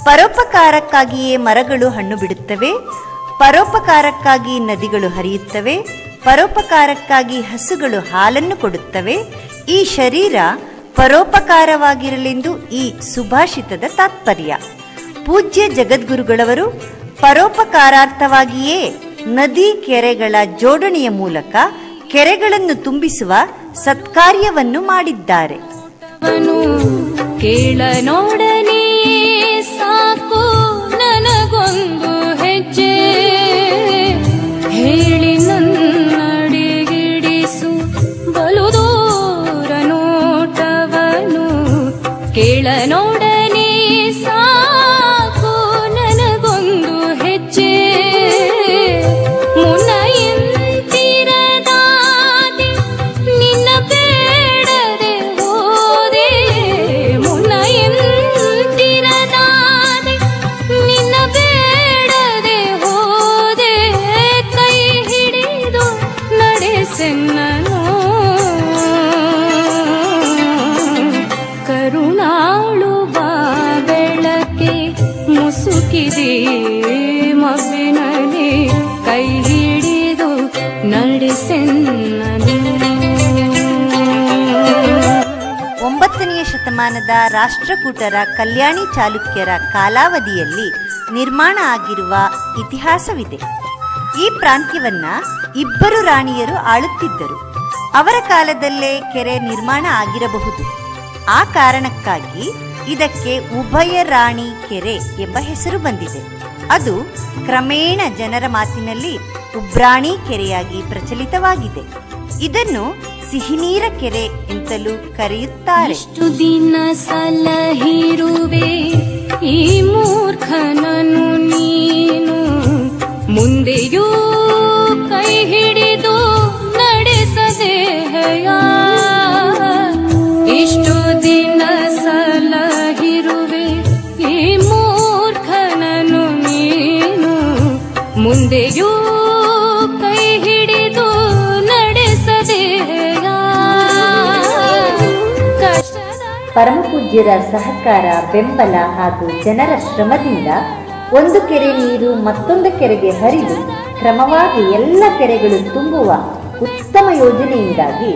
ಪರೋಪಕಾರಕ್ಕಾಗಿಯೇ ಮರಗಳು ಹಣ್ಣು ಬಿಡುತ್ತವೆ, ಪರೋಪಕಾರಕ್ಕಾಗಿ ನದಿಗಳು ಹರಿಯುತ್ತವೆ, ಪರೋಪಕಾರಕ್ಕಾಗಿ ಹಸುಗಳು ಹಾಲನ್ನು ಕೊಡುತ್ತವೆ. ಈ ಶರೀರ ಪರೋಪಕಾರವಾಗಿರಲೆಂದು ಈ ಸುಭಾಷಿತದ ತಾತ್ಪರ್ಯ. ಪೂಜ್ಯ ಜಗದ್ಗುರುಗಳವರು ಪರೋಪಕಾರಾರ್ಥವಾಗಿಯೇ ನದಿ ಕೆರೆಗಳ ಜೋಡಣೆಯ ಮೂಲಕ ಕೆರೆಗಳನ್ನು ತುಂಬಿಸುವ ಸತ್ಕಾರ್ಯವನ್ನು ಮಾಡಿದ್ದಾರೆ. ಕೇಳ ನೋಡನೆ ಸಾಕು ನನಗೊಂದು ಹೆಜ್ಜೆ, ಹೇಳಿ ನನ್ನಡಿಗಿಡಿ ನಡೆಸೆನ್ನನು ಕರುಣಾಳು ಬಾ ಬೆಳಕೆ ಮುಸುಕಿದೆ ಮಬ್ಬಿನಲ್ಲಿ ಕೈ ಹಿಡಿದು ನಡೆಸೆನ್ನನು. 9ನೇ ಶತಮಾನದ ರಾಷ್ಟ್ರಕೂಟರ ಕಲ್ಯಾಣಿ ಚಾಲುಕ್ಯರ ಕಾಲಾವಧಿಯಲ್ಲಿ ನಿರ್ಮಾಣ ಆಗಿರುವ ಇತಿಹಾಸವಿದೆ. ಈ ಪ್ರಾಂತ್ಯವನ್ನ ಇಬ್ಬರು ರಾಣಿಯರು ಆಳುತ್ತಿದ್ದರು. ಅವರ ಕಾಲದಲ್ಲೇ ಕೆರೆ ನಿರ್ಮಾಣ ಆಗಿರಬಹುದು. ಆ ಕಾರಣಕ್ಕಾಗಿ ಇದಕ್ಕೆ ಉಭಯ ರಾಣಿ ಕೆರೆ ಎಂಬ ಹೆಸರು ಬಂದಿದೆ. ಅದು ಕ್ರಮೇಣ ಜನರ ಮಾತಿನಲ್ಲಿ ಉಬ್ರಾಣಿ ಕೆರೆಯಾಗಿ ಪ್ರಚಲಿತವಾಗಿದೆ. ಇದನ್ನು ಸಿಹಿನೀರ ಕೆರೆ ಎಂತಲೂ ಕರೆಯುತ್ತಾರೆ. ಎಷ್ಟು ದಿನ ಸಲಹಿರುವೆ ಈ ಮೂರ್ಖನನ್ನು ನೀನು, ಮುಂದೆಯೂ ಕೈ ಹಿಡಿದು ನಡೆಸದೇಹಯ. ಇಷ್ಟು ದಿನ ಸಲಹಿರುವೆ ಈ ಮೂರ್ಖನನ್ನು ನೀನು, ಮುಂದೆಯೂ ಕೈ ಹಿಡಿದು ನಡೆಸದೇಹಯ. ಪರಮಪೂಜ್ಯರ ಸಹಕಾರ, ಬೆಂಬಲ ಹಾಗೂ ಜನರ ಶ್ರಮದಿಂದ ಒಂದು ಕೆರೆ ನೀರು ಮತ್ತೊಂದು ಕೆರೆಗೆ ಹರಿದು ಕ್ರಮವಾಗಿ ಎಲ್ಲ ಕೆರೆಗಳು ತುಂಬುವ ಉತ್ತಮ ಯೋಜನೆಯಿಂದಾಗಿ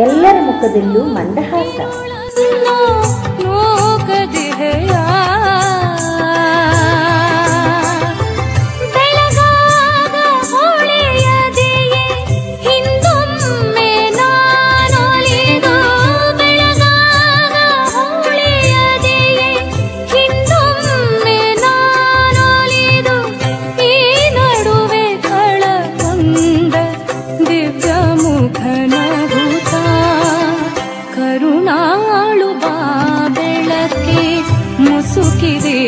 ಎಲ್ಲರ ಮುಖದಲ್ಲೂ ಮಂದಹಾಸ. ಕರುಣಾಳು ಬಾ ಬೆಳಕೆ ಮುಸುಕಿದೆ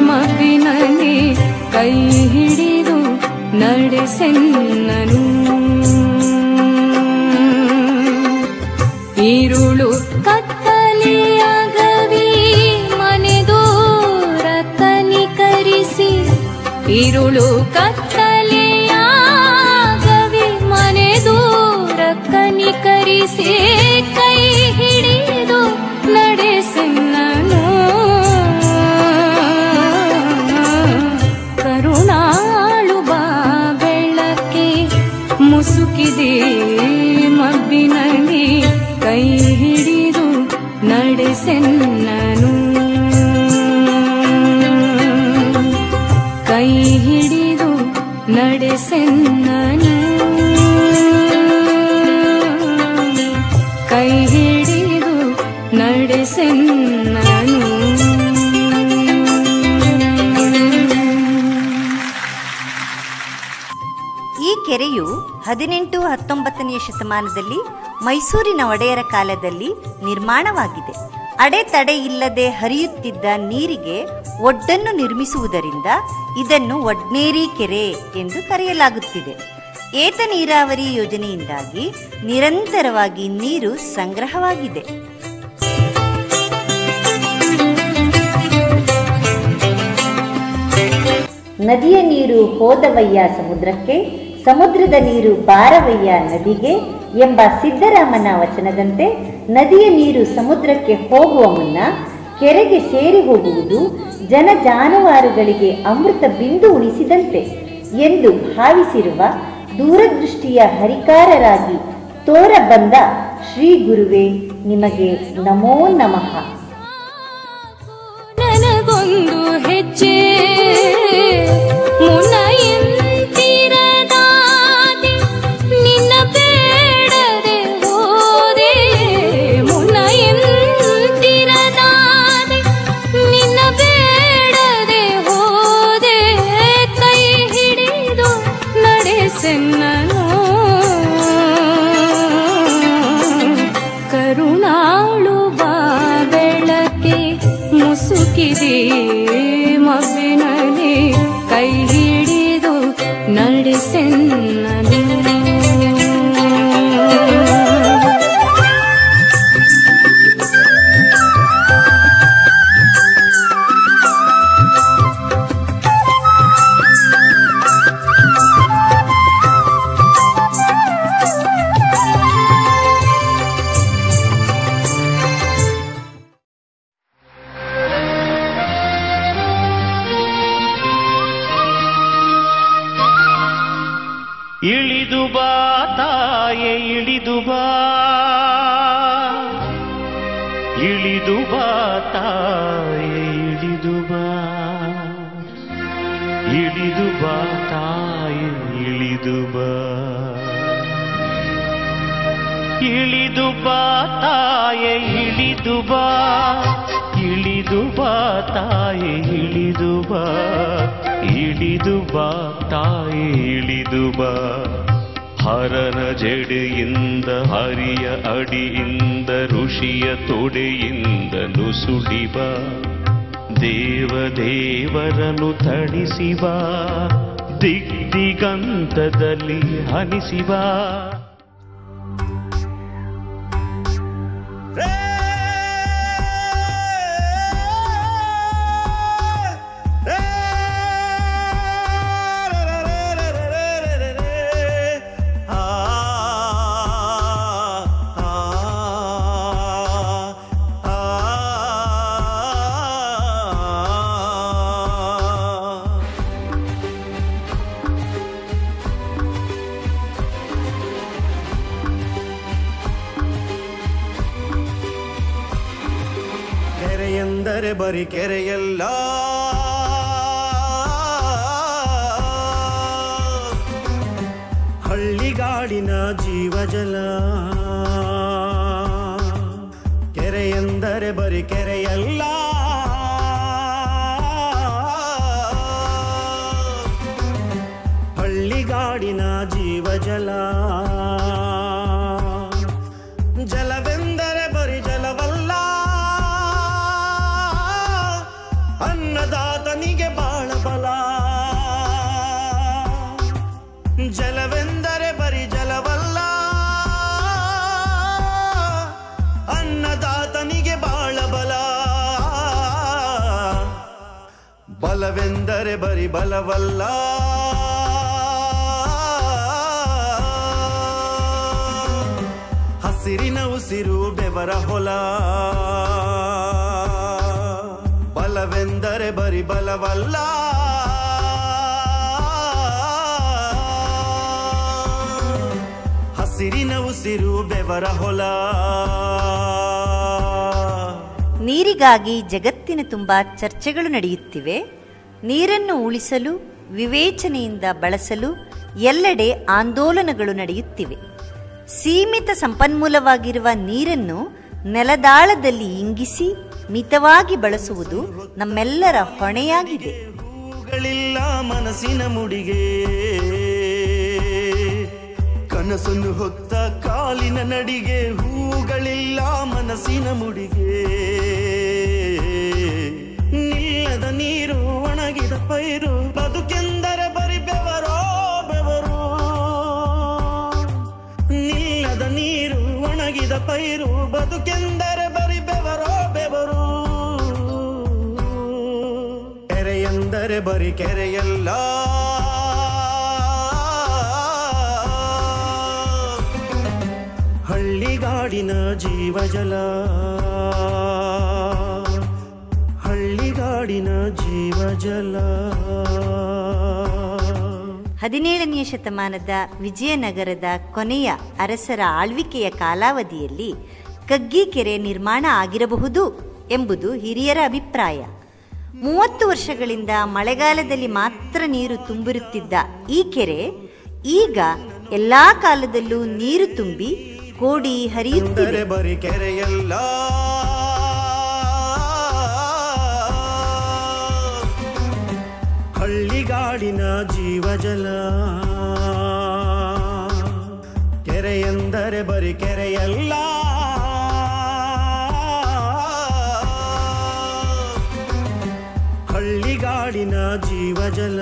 ಮಬ್ಬಿನಲ್ಲಿ ಕೈ ಹಿಡಿದು ನಡೆಸೆನ್ನನು. ಈರುಳು ಕತ್ತಲೆಯಾಗವಿ ಮನೆದೂರ ಕನಿಕರಿಸಿ, ಈರುಳು ಕತ್ತಲೆಯಾಗವಿ ಮನೆದೂರ ಕನಿಕರಿಸಿ ಕೈ ಹಿಡಿದು ನಡೆಸೆನ್ನನು. ಕರುಣಾಳು ಬಾ ಬೆಳಕೆ ಮುಸುಕಿದೆ ಮಬ್ಬಿನಲ್ಲಿ ಕೈ ಹಿಡಿದು ನಡೆಸೆನ್ನನು. ಕೈ ಹಿಡಿದು ನಡೆಸೆನ್ನನು. ಕೈ ಹಿಡಿದು ನಡೆಸೆನ್ನನು. ಈ ಕೆರೆಯು 18-19ನೇ ಶತಮಾನದಲ್ಲಿ ಮೈಸೂರಿನ ಒಡೆಯರ ಕಾಲದಲ್ಲಿ ನಿರ್ಮಾಣವಾಗಿದೆ. ಅಡೆತಡೆ ಇಲ್ಲದೆ ಹರಿಯುತ್ತಿದ್ದ ನೀರಿಗೆ ಒಡ್ಡನ್ನು ನಿರ್ಮಿಸುವುದರಿಂದ ಇದನ್ನು ಒಡ್ನೇರಿ ಕೆರೆ ಎಂದು ಕರೆಯಲಾಗುತ್ತಿದೆ. ಏತ ನೀರಾವರಿ ಯೋಜನೆಯಿಂದಾಗಿ ನಿರಂತರವಾಗಿ ನೀರು ಸಂಗ್ರಹವಾಗಿದೆ. ನದಿಯ ನೀರು ಹೋದವಯ್ಯ ಸಮುದ್ರಕ್ಕೆ, ಸಮುದ್ರದ ನೀರು ಬಾರವಯ್ಯ ನದಿಗೆ ಎಂಬ ಸಿದ್ದರಾಮನ ವಚನದಂತೆ ನದಿಯ ನೀರು ಸಮುದ್ರಕ್ಕೆ ಹೋಗುವ ಮುನ್ನ ಕೆರೆಗೆ ಸೇರಿ ಹೋಗುವುದು ಜನ ಜಾನುವಾರುಗಳಿಗೆ ಅಮೃತ ಬಿಂದು ಉಣಿಸಿದಂತೆ ಎಂದು ಭಾವಿಸಿರುವ ದೂರದೃಷ್ಟಿಯ ಹರಿಕಾರರಾಗಿ ತೋರ ಬಂದ ಶ್ರೀ ಗುರುವೇ ನಿಮಗೆ ನಮೋ ನಮಃ. ನನಗೊಂದು ಹೆಜ್ಜೆ ಮುನಯಂತಿರದಾದೆ ನಿನ್ನ ಬೇಡದೆ ಹೋದೆ, ಮುನಯಂತಿರದಾದೆ ನಿನ್ನ ಬೇಡದೆ ಹೋದೆ, ಕೈ ಹಿಡಿದು ನಡೆಸೆನ್ನನು. ಕರುಣಾಳು ಬಾ ಬೆಳಕೆ ಮುಸುಕಿದೆ ಮಬ್ಬಿನಲ್ಲಿ ಕೈ ಹಿಡಿದು ನಡೆಸೆನ್ನನು. ಇಳಿದು ಬಾ ಇಳಿದು ಬಾ ತಾಯೆ ಇಳಿದು ಬಾ ಇಳಿದು ಬಾ ತಾಯೆ ಇಳಿದು ಬಾ ಇಳಿದು ಬಾ ತಾಯೆ ಇಳಿದು ಬಾ ಇಳಿದು ಬಾ ತಾಯೆ ಇಳಿದು ಬಾ ಇಳಿದು ಬಾ ತಾಯೆ ಇಳಿದು ಬಾ ಹರನ ಜಡೆಯಿಂದ ಹರಿಯ ಅಡಿಯಿಂದ ಋಷಿಯ ತೊಡೆಯಿಂದ ನುಸುಳಿ ಬಾ ದೇವದೇವರನು ತಣಿಸಿ ಬಾ ದಿಗ್ದಿಗಂತದಲ್ಲಿ ಹನಿಸಿ ಬಾ ಕೆರೆಯೆಂದರೆ ಬರಿ ಕೆರೆಯಲ್ಲ ಹಳ್ಳಿಗಾಡಿನ ಜೀವಜಲ ಕೆರೆಯೆಂದರೆ ಬರಿ ಕೆರೆಯಲ್ಲ ಹಳ್ಳಿಗಾಡಿನ ಜೀವಜಲ ಜಲವೆಂದರೆ ಬರಿ ಜಲವಲ್ಲ ಅನ್ನದಾತನಿಗೆ ಬಾಳ ಬಲ ಜಲವೆಂದರೆ ಬರಿ ಜಲವಲ್ಲ ಅನ್ನದಾತನಿಗೆ ಬಾಳ ಬಲ ಬಲವೆಂದರೆ ಬರಿ ಬಲವಲ್ಲ ಹಸಿರಿನ ಉಸಿರು ಬೆವರ ಹೊಲ ಬಲವೆಂದರೆ ಬರಿ ಬಲವಲ್ಲ ಹಸಿರಿನ ಉಸಿರು ಬೆವರ ಹೊಲ ನೀರಿಗಾಗಿ ಜಗತ್ತಿನ ತುಂಬ ಚರ್ಚೆಗಳು ನಡೆಯುತ್ತಿವೆ. ನೀರನ್ನು ಉಳಿಸಲು ವಿವೇಚನೆಯಿಂದ ಬಳಸಲು ಎಲ್ಲೆಡೆ ಆಂದೋಲನಗಳು ನಡೆಯುತ್ತಿವೆ. ಸೀಮಿತ ಸಂಪನ್ಮೂಲವಾಗಿರುವ ನೀರನ್ನು ನೆಲದಾಳದಲ್ಲಿ ಇಂಗಿಸಿ ಮಿತವಾಗಿ ಬಳಸುವುದು ನಮ್ಮೆಲ್ಲರ ಹೊಣೆಯಾಗಿದೆ. ಹೂಗಳಿಲ್ಲ ಮನಸ್ಸಿನ ಮುಡಿಗೆ ಕನಸನ್ನು ಹೊತ್ತ ಕಾಲಿನ ನಡಿಗೆ ಹೂಗಳಿಲ್ಲ ಮನಸ್ಸಿನ ಮುಡಿಗೆ ನಿಲ್ಲದ ನೀರು ಒಣಗಿದ ಪೈರು ಬದುಕೆಂದರೆ ಬರಿ ಬೆವರೋ ಬೆವರು ನಿಲ್ಲದ ನೀರು ಒಣಗಿದ ಪೈರು ಬದುಕೆಂದರೆ ಬರಿ ಬೆವರೋ ಬೆವರು ಕೆರೆಯೆಂದರೆ ಬರಿ ಕೆರೆಯಲ್ಲ ಹಳ್ಳಿಗಾಡಿನ ಜೀವಜಲ ಹಳ್ಳಿಗಾಡಿನ ಜೀವಜಲ 17ನೇ ಶತಮಾನದ ವಿಜಯನಗರದ ಕೊನೆಯ ಅರಸರ ಆಳ್ವಿಕೆಯ ಕಾಲಾವಧಿಯಲ್ಲಿ ಕಗ್ಗಿ ಕೆರೆ ನಿರ್ಮಾಣ ಆಗಿರಬಹುದು ಎಂಬುದು ಹಿರಿಯರ ಅಭಿಪ್ರಾಯ. 30 ವರ್ಷಗಳಿಂದ ಮಳೆಗಾಲದಲ್ಲಿ ಮಾತ್ರ ನೀರು ತುಂಬಿರುತ್ತಿದ್ದ ಈ ಕೆರೆ ಈಗ ಎಲ್ಲಾ ಕಾಲದಲ್ಲೂ ನೀರು ತುಂಬಿ ಕೋಡಿ ಹರಿಯುತ್ತಿದೆ. ಬರಿ ಕೆರೆಯಲ್ಲ ಹಳ್ಳಿಗಾಡಿನ ಜೀವಜಲ ಕೆರೆಯೆಂದರೆ ಬರಿ ಕೆರೆಯಲ್ಲ ಹಳ್ಳಿಗಾಡಿನ ಜೀವಜಲ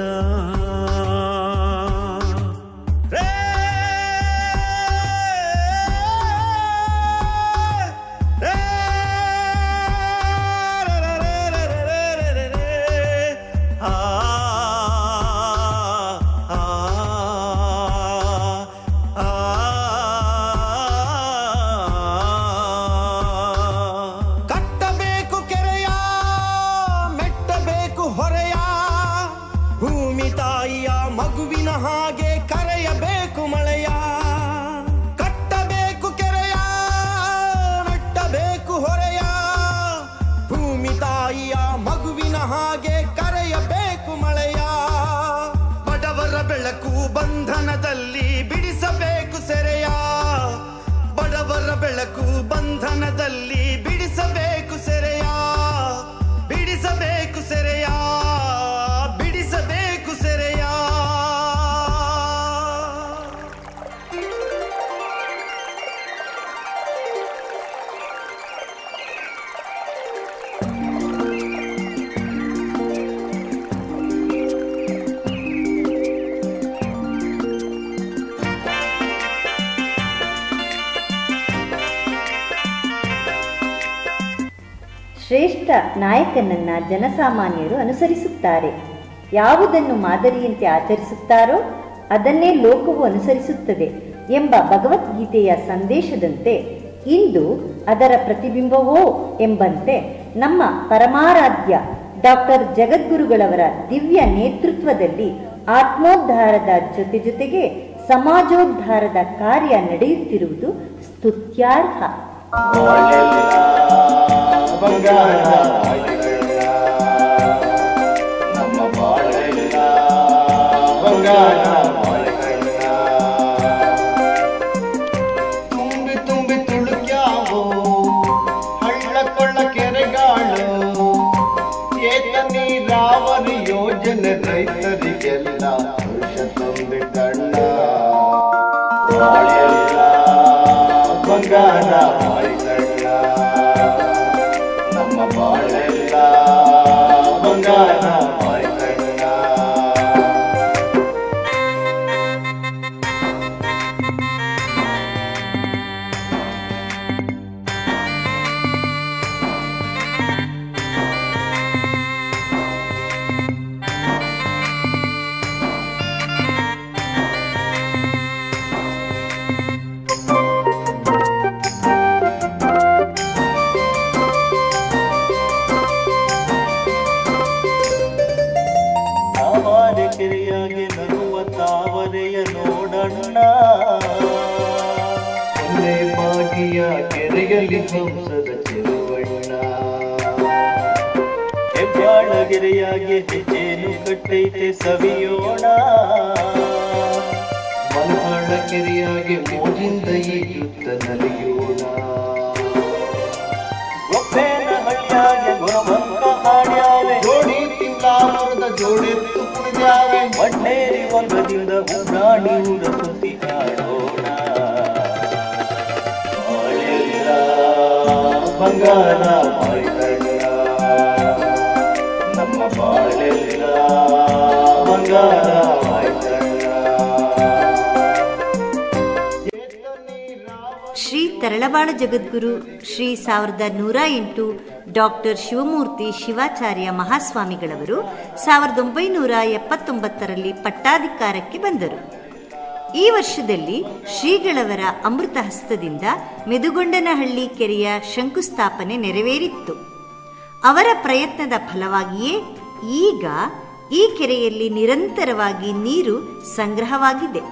ಭೂಮಿ ತಾ ಕ್ಷಣದಲ್ಲಿ ಬಿಡಿಸಬೇಕು ಸೆರೆಯ, ಬಿಡಿಸಬೇಕು ಸೆರೆಯ, ಬಿಡಿಸಬೇಕು ಸೆರೆಯ. ಶ್ರೇಷ್ಠ ನಾಯಕನನ್ನ ಜನಸಾಮಾನ್ಯರು ಅನುಸರಿಸುತ್ತಾರೆ. ಯಾವುದನ್ನು ಮಾದರಿಯಂತೆ ಆಚರಿಸುತ್ತಾರೋ ಅದನ್ನೇ ಲೋಕವು ಅನುಸರಿಸುತ್ತದೆ ಎಂಬ ಭಗವದ್ಗೀತೆಯ ಸಂದೇಶದಂತೆ ಇಂದು ಅದರ ಪ್ರತಿಬಿಂಬವೋ ಎಂಬಂತೆ ನಮ್ಮ ಪರಮಾರಾಧ್ಯ ಡಾಕ್ಟರ್ ಜಗದ್ಗುರುಗಳವರ ದಿವ್ಯ ನೇತೃತ್ವದಲ್ಲಿ ಆತ್ಮೋದ್ಧಾರದ ಜೊತೆಗೆ ಸಮಾಜೋದ್ಧಾರದ ಕಾರ್ಯ ನಡೆಯುತ್ತಿರುವುದು ಸ್ತುತ್ಯಾರ್ಹ. ಬಂಗಾರ ನಮ್ಮ ಬಾಳೆಲ್ಲ ಬಂಗಾರ ತುಂಬಿ ತುಂಬಿ ತುಳುಕ್ಯಾವೋ ಹಳ್ಳ ಕೊಳ್ಳ ಕೆರೆಗಾಳು, ಏತ ನೀರಾವರಿ ಯೋಜನೆ ರೈತರಿಗೆಲ್ಲ ವರ್ಷ ತುಂಬಿ ಕಣ್ಣ. ಬಾಳೆಲ್ಲ ಬಂಗಾರ ನಮ್ಮ ಬಾಳೆಲ್ಲ ಬಂಗಾರ ಮಾರಿಕಣ್ಣ. ಕೆರೆಯಾಗಿ ನಗುವ ತಾವರೆಯ ನೋಡಣ್ಣ, ಒಂದೇ ಬಾಗಿಯ ಕೆರೆಯಲ್ಲಿ ಹಂಸದ ಚೆಲುವಣ್ಣ. ಹೆಬ್ಬಾಳಗೆರೆಯಾಗಿ ಹೆಜ್ಜೇನು ಕಟ್ಟೈತೆ ಸವಿಯೋಣ, ಮಲ್ಹಾಳ ಕೆರೆಯಾಗಿ ಮೋಜಿಂದ ಈಜುತ್ತ ನಲಿಯೋಣ. ಒಪ್ಪೇನ ಹಳ್ಳಿಯಾಗೆ ಗುಣವಂತ ಹಾಡ್ಯಾವೆ, ಜೋಡಿ ತಿಂಗಳಾಮರದ ಜೋಡೆತ್ತು ಕುಣಿದ್ಯಾವೆ. ಮಣ್ಣೇರಿ ಒಂದದಿಂದ ಉಡಾಡಿ ಊರ ಸುತ್ತಿ ಆಡೋಣ. ಬಾಳೆಲ್ಲ ಬಂಗಾರ ಮಾರಿಕಣ್ಣ, ನಮ್ಮ ಬಾಳೆಲ್ಲ ಬಂಗಾರ ಮಾರಿಕಣ್ಣ. ಶ್ರೀ ತರಳಬಾಳ ಜಗದ್ಗುರು ಶ್ರೀ 1108 ಡಾಕ್ಟರ್ ಶಿವಮೂರ್ತಿ ಶಿವಾಚಾರ್ಯ ಮಹಾಸ್ವಾಮಿಗಳವರು 1979ರಲ್ಲಿ ಪಟ್ಟಾಧಿಕಾರಕ್ಕೆ ಬಂದರು. ಈ ವರ್ಷದಲ್ಲಿ ಶ್ರೀಗಳವರ ಅಮೃತ ಹಸ್ತದಿಂದ ಮೆದುಗೊಂಡನಹಳ್ಳಿ ಕೆರೆಯ ಶಂಕುಸ್ಥಾಪನೆ ನೆರವೇರಿತ್ತು. ಅವರ ಪ್ರಯತ್ನದ ಫಲವಾಗಿಯೇ ಈಗ ಈ ಕೆರೆಯಲ್ಲಿ ನಿರಂತರವಾಗಿ ನೀರು ಸಂಗ್ರಹವಾಗಿದೆ.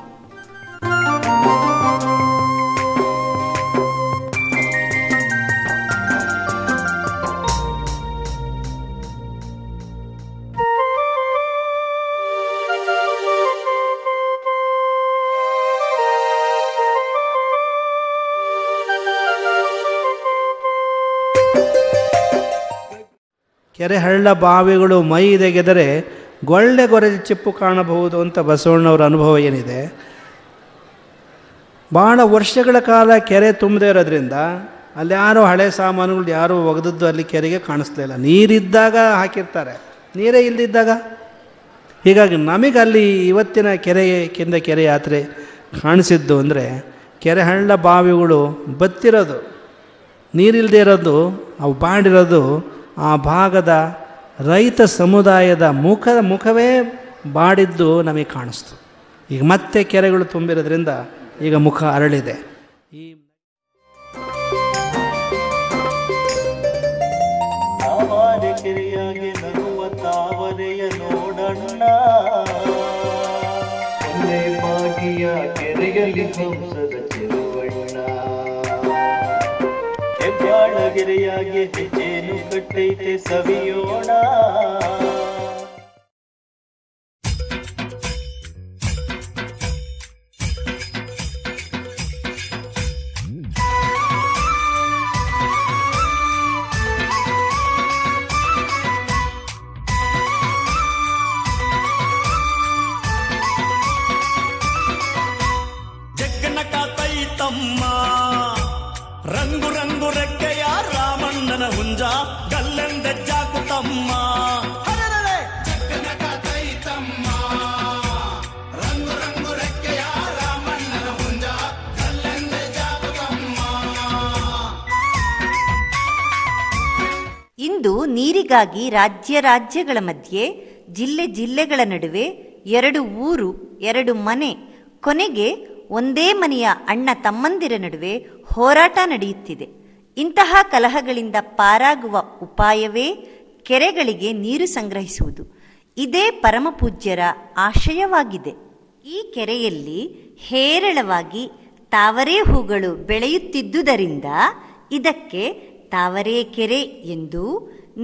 ಕೆರೆ ಹಳ್ಳ ಬಾವಿಗಳು ಮೈದೆಗೆದರೆ ಗೊಳ್ಳೆ ಗೊರೆದ ಚಿಪ್ಪು ಕಾಣಬಹುದು ಅಂತ ಬಸವಣ್ಣವರ ಅನುಭವ ಏನಿದೆ. ಭಾಳ ವರ್ಷಗಳ ಕಾಲ ಕೆರೆ ತುಂಬದೇ ಇರೋದ್ರಿಂದ ಅಲ್ಲಿ ಯಾರೋ ಹಳೆ ಸಾಮಾನುಗಳು ಯಾರೂ ಒಗೆದದ್ದು ಅಲ್ಲಿ ಕೆರೆಗೆ ಕಾಣಿಸ್ಲಿಲ್ಲ. ನೀರಿದ್ದಾಗ ಹಾಕಿರ್ತಾರೆ, ನೀರೇ ಇಲ್ಲದಿದ್ದಾಗ. ಹೀಗಾಗಿ ನಮಗೆ ಅಲ್ಲಿ ಇವತ್ತಿನ ಕೆರೆ ಯಾತ್ರೆ ಕಾಣಿಸಿದ್ದು ಅಂದರೆ ಕೆರೆ ಹಳ್ಳ ಬಾವಿಗಳು ಬತ್ತಿರೋದು, ನೀರಿಲ್ಲದೆ ಇರೋದು, ಅವು ಬಾಡಿರೋದು ಆ ಭಾಗದ ರೈತ ಸಮುದಾಯದ ಮುಖವೇ ಬಾಡಿದ್ದು ನಮಗೆ ಕಾಣಿಸ್ತು. ಈಗ ಮತ್ತೆ ಕೆರೆಗಳು ತುಂಬಿರೋದ್ರಿಂದ ಈಗ ಮುಖ ಅರಳಿದೆ. ಕೆರೆಯಾಗಿ ನಗುವ ತಾವರೆಯ ನೋಡಣ್ಣ, ಒಂದೇ ಬಾಗಿಯ ಕೆರೆಯಲ್ಲಿ ಹಂಸದ ಚೆಲುವಣ್ಣ. ಹೆಬ್ಬಾಳಗೆರೆಯಾಗಿ ಹೆಜ್ಜೇನು ಕಟ್ಟೈತೆ ಸವಿಯೋಣ. ಕಾತೈತಮ್ಮ. ರಂಗು ರಂಗು ರೆಕ್ಕೆಯ ರಾಮಣ್ಣನ ಹುಂಜ ಗಲ್ಲೆಂದೆಜ್ಜಾಕುತಮ್ಮ. ಜಗ್ಗನ ಕಾತೈತಮ್ಮ. ರಂಗು ರಂಗು ರೆಕ್ಕೆಯ ರಾಮಣ್ಣನ ಹುಂಜ ಗಲ್ಲೆಂದೆಜ್ಜಾಕುತಮ್ಮ. ಇಂದು ನೀರಿಗಾಗಿ ರಾಜ್ಯಗಳ ಮಧ್ಯೆ ಜಿಲ್ಲೆಗಳ ನಡುವೆ 2 ಊರು 2 ಮನೆ, ಕೊನೆಗೆ ಒಂದೇ ಮನೆಯ ಅಣ್ಣ ತಮ್ಮಂದಿರ ನಡುವೆ ಹೋರಾಟ ನಡೆಯುತ್ತಿದೆ. ಇಂತಹ ಕಲಹಗಳಿಂದ ಪಾರಾಗುವ ಉಪಾಯವೇ ಕೆರೆಗಳಿಗೆ ನೀರು ಸಂಗ್ರಹಿಸುವುದು. ಇದೇ ಪರಮಪೂಜ್ಯರ ಆಶಯವಾಗಿದೆ. ಈ ಕೆರೆಯಲ್ಲಿ ಹೇರಳವಾಗಿ ತಾವರೆ ಹೂಗಳು ಬೆಳೆಯುತ್ತಿದ್ದುದರಿಂದ ಇದಕ್ಕೆ ತಾವರೆ ಕೆರೆ ಎಂದು,